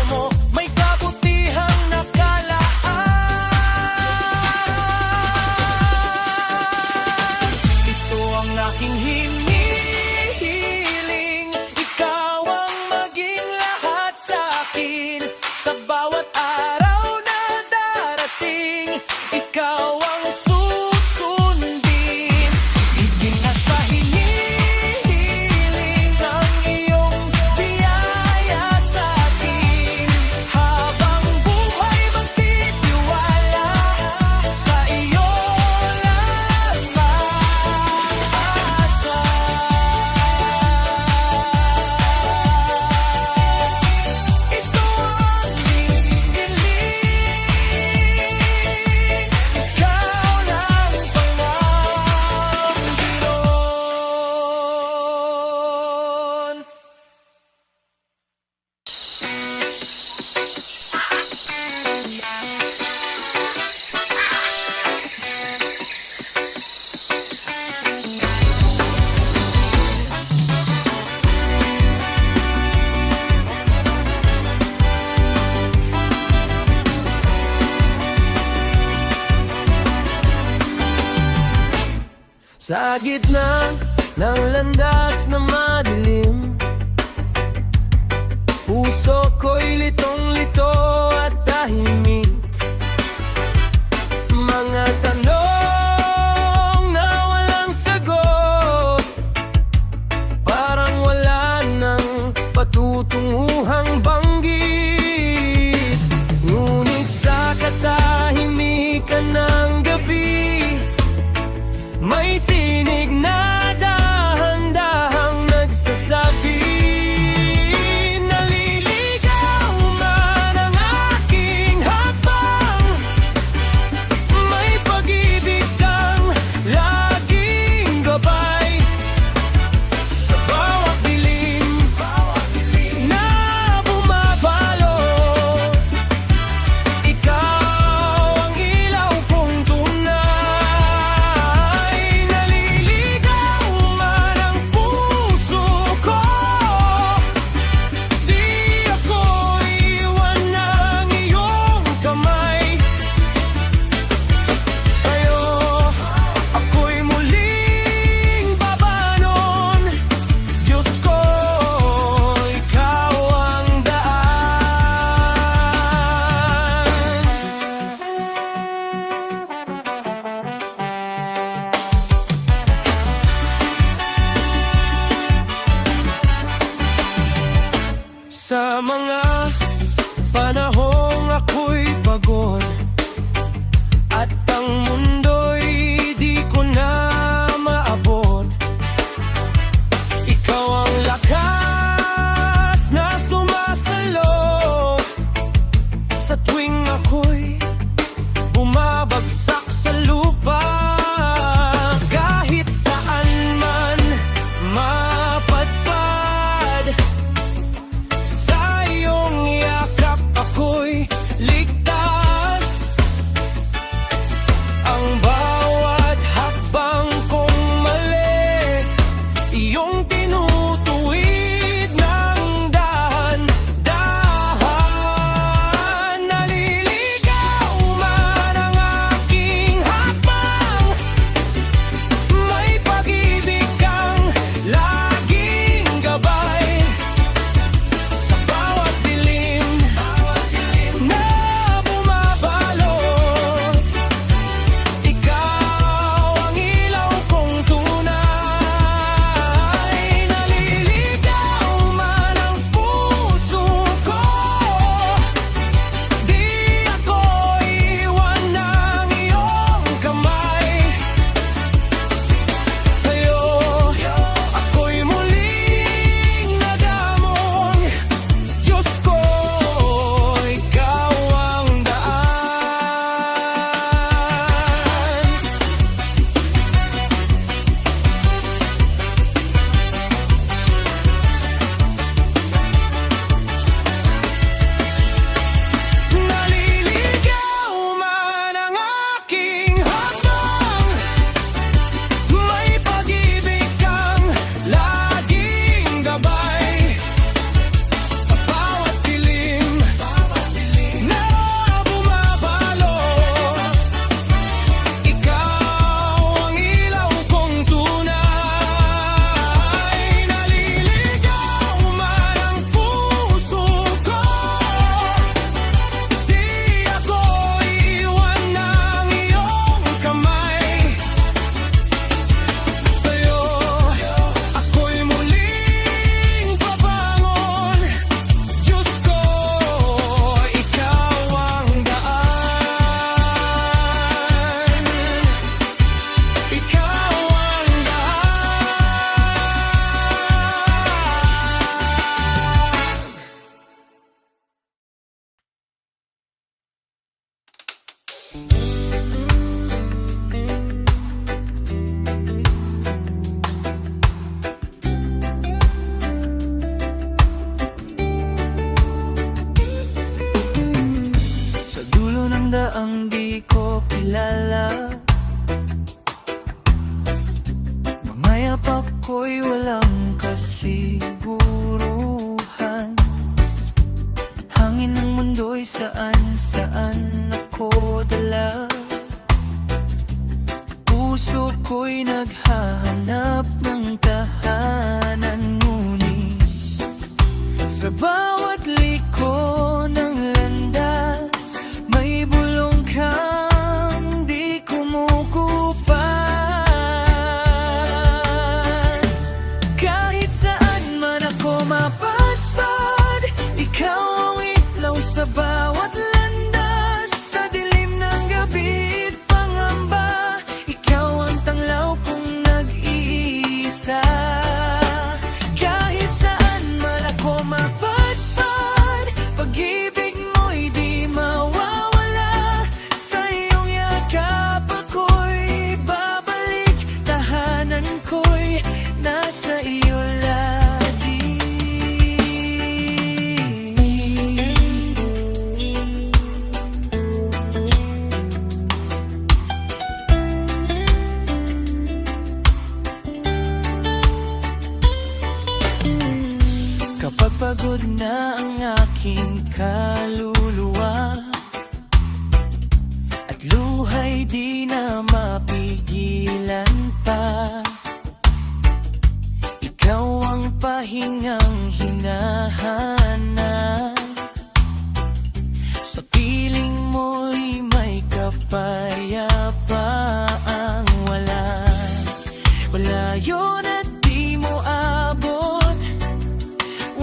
mo may kabutihang nakalaan. Ito ang aking hinihiling, ikaw ang maging lahat sa akin. Sa bawat araw na darating, ikaw ang susunod. Sa gitna ng landas na madilim, puso ko'y litong-lito at tahimik. Mga tanong na walang sagot, parang wala nang patutunguhang banggit. Ngunit sa katahimikan ng gabi, may tinig na dahan-dahang nagsasabi, naliligaw man ang aking habang may pag-ibig kang laging gabay. Sa bawat dilim na bumabalot, ikaw ang ilaw kong tunay. Naliligaw man ang puso ko, di ako iwan ng iyong kamay. Sa'yo ako'y muling babanon, Diyos ko, ikaw ang daan. Sa mga panahong ako'y pagod at ang mundo'y di ko na maabot, ikaw ang lakas na sumasalo sa tuwing ako'y bumabagsak sa lupa. Kahit saan man mapadpad, sa iyong yakap ako'y ligtas. Ang bawat hakbang kong mali, iyong tinutuwid ng dahan-dahan. Naliligaw man ang aking hakbang, may pag-ibig kang laging gabay. Sa bawat dilim na bumabalot, ikaw ang ilaw kong tunay. Naliligaw man ang puso ko, di ako iwan ng iyong kamay. Sa'yo ako'y muling nadamon, Diyos ko, ikaw ang daan. Naliligaw man ang aking habang may pag-ibig kang laging gabay. Sa bawat dilim na bumabalot, ikaw ang ilaw kong tunay. Naliligaw man ang puso ko, di ako iwan ng iyong kamay. Sa'yo ako'y muling babangon, Diyos ko, ikaw ang daan. Ikaw ang daan. Sa dulo ng daang di ko kilala, mangayap ako'y walang kasiguruhan. Hangin ng mundo'y saan-saan ako dala. puso ko'y naghahanap ng tahanan, ngunit sa bawat liko ng landas, may bulong kang di kumukupas. Kahit saan man ako mapadpad, ikaw ang ilaw sa bawat landas. Sa dilim ng gabi at pangamba, ikaw ang tanglaw kong nag-iisa. Kahit saan man ako mapadpad, pag-ibig mo'y di mawawala. Sa iyong yakap ako'y babalik, tahanan ko'y nasa iyo lagi. Kapag pagod na ang aking kaluluwa at luhay di na mapigilan pa, ikaw ang pahingang hinahanap. Sa piling mo'y may kapayapaang wala yun at di mo abot.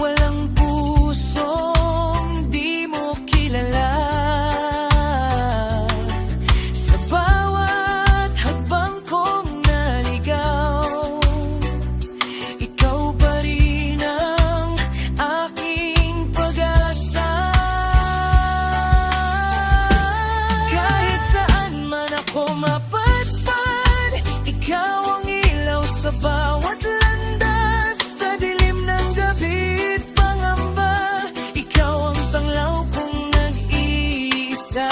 Walang pusong di mo kilala. Sa bawat hakbang kong naligaw, ikaw pa rin ang aking pag-asa. Kahit saan man ako mapadpad, ikaw ang ilaw sa bawat landas. Sa dilim ng gabi at pangamba, ikaw ang tanglaw kong nag-iisa.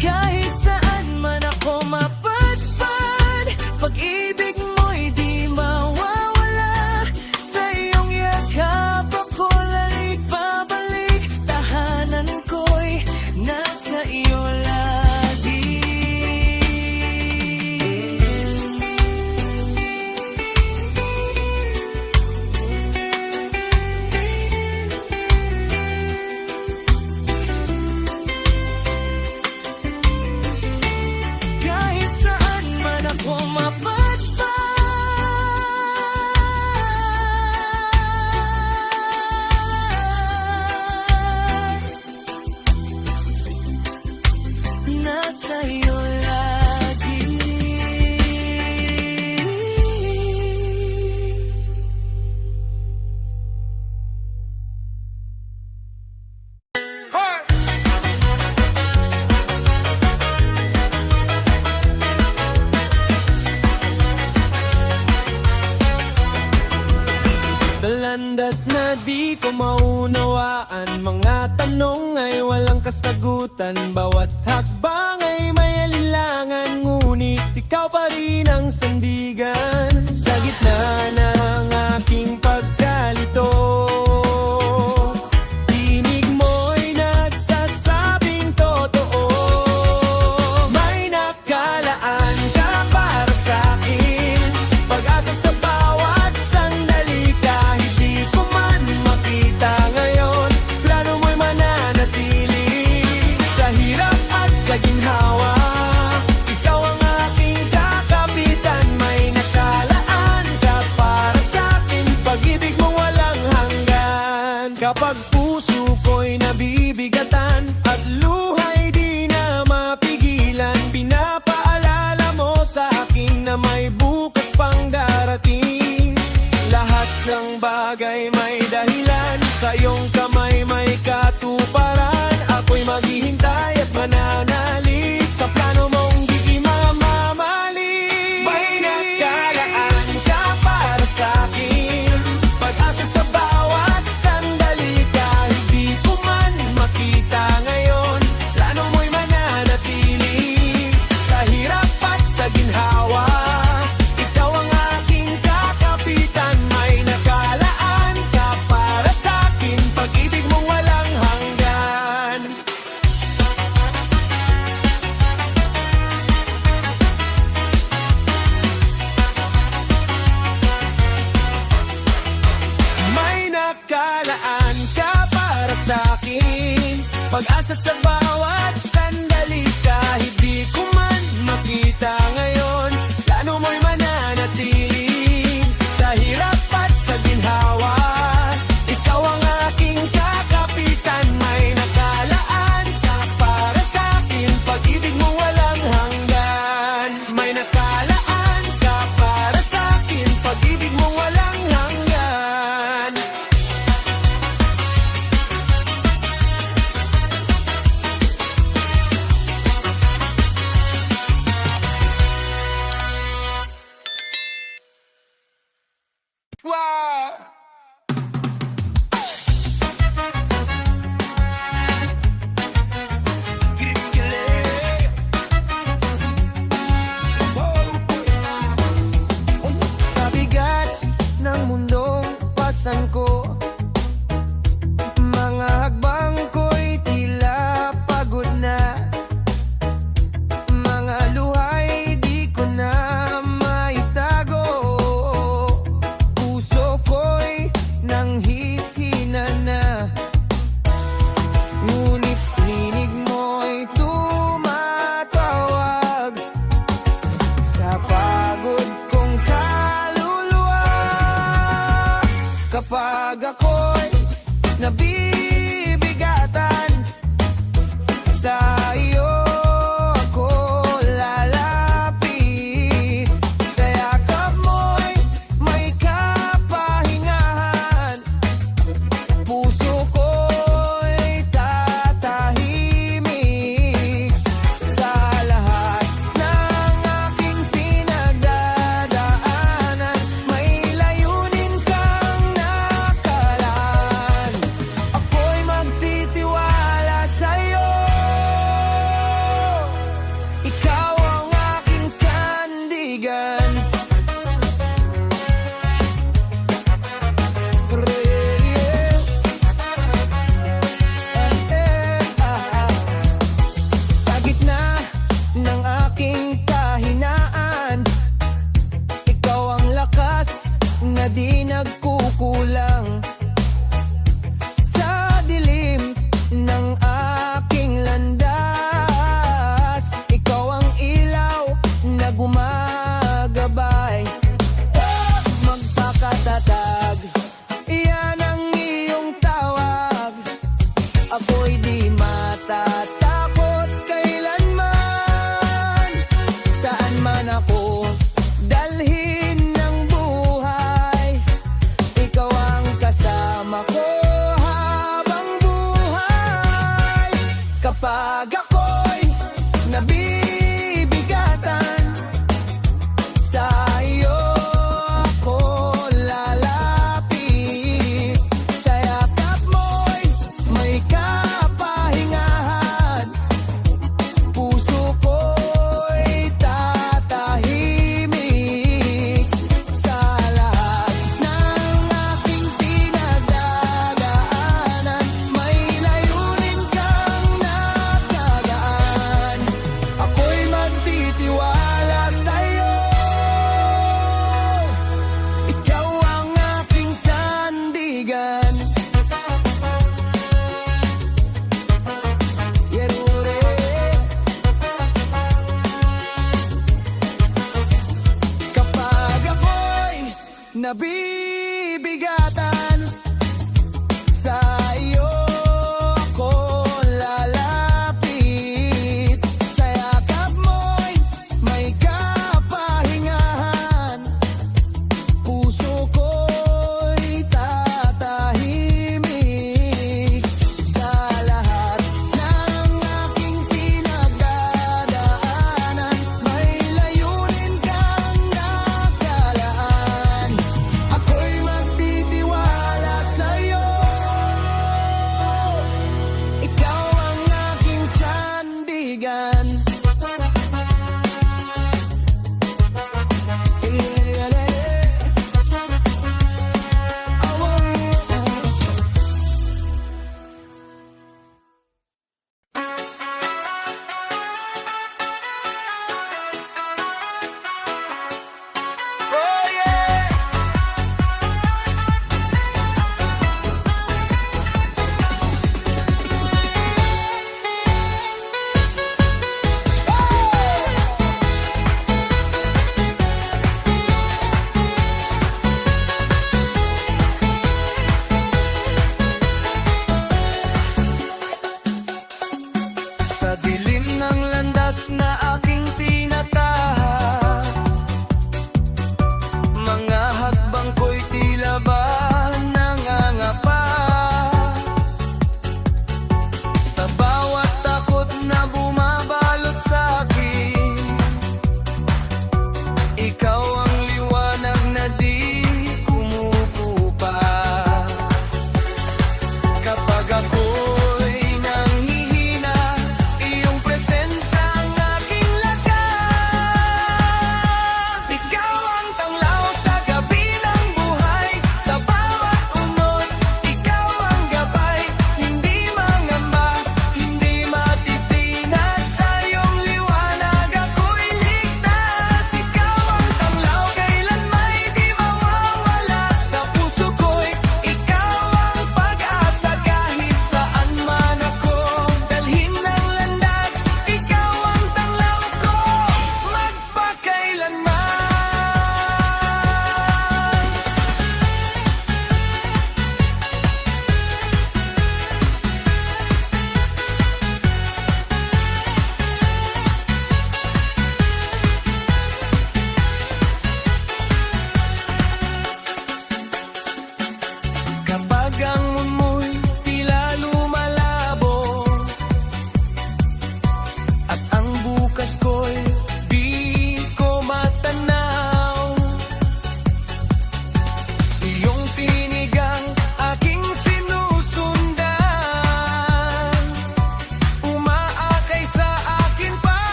Kahit saan man ako mapadpad, pag-ibig mo'y di mawawala. Sa iyong yakap ako lalik babalik, tahanan ko'y nasa iyo lagi. Kahit saan man ako mapadpad, nasa iyo lagi. Sa landas na di ko maunawaan, mga tanong ay walang kasagutan. Bawat hakbang ay may alinlangan, ngunit ikaw pa rin ang sandigan. Sa gitna ng aking pagkalito, tinig mo'y nagsasabing totoo. May nakalaan ka para sa'kin, pag-asa sa bawat sandali. Kahit di ko man makita ngayon, plano mo'y mananatili. Sa hirap at sa ginhawa, ikaw ang aking kakapitan. May nakalaan ka para sa'kin, pag-ibig mo walang hanggan. Kapag puso ko'y nabibigatan at luhay di na mapigilan, pinapaalala mo sa akin na may bukas pang darating. Lahat ng bagay may dahilan, sa iyong kamay may katuparan. Ako'y maghihintay at mananalig. pag-asa sa bawat sandali. Kahit di ko man makita ngayon, plano mo'y mananatili. Sa hirap at sa ginhawa, ikaw ang aking kakapitan. May nakalaan ka para sa'kin, pag-ibig mo walang hanggan. May nakalaan ka para sa'kin, pag-ibig mo walang hanggan. Wow! Sa bigat ng mundong pasan ko, mga hakbang ko'y tila pagod na. Mga luhay di ko na maitago. Puso ko'y nanghihina na. Ngunit tinig mo'y tumatawag sa pagod kong kaluluwa. Kapag ako'y nabibigatan, sa iyo ako lalapit. Sa yakap mo'y may kapahingahan. Puso ko'y tatahimik. Sa lahat ng aking pinagdadaanan, may layunin kang nakalaan. Ako'y magtitiwala sa'yo. Ikaw ang aking sandigan. Sa gitna ng aking kahinaan, ikaw ang lakas na di nagkukulang. Sa dilim ng aking landas, ikaw ang ilaw na gumagabay. Magpakatatag, iyan ang iyong tawag. Ako'y di matatakot kailanman. Saan man ako dalhin ng buhay, ikaw ang kasama ko habang buhay. Kapag ako'y nabibigatan, sa iyo ako lalapit. Sa yakap mo'y may kapahingahan. Puso ko'y tatahimik. Sa lahat ng aking pinagdadaanan, may layunin kang nakagaan. Ako'y magtitiwala sa'yo. Ikaw ang aking sandigan. Yerure. Kapag ako'y nabibigatan,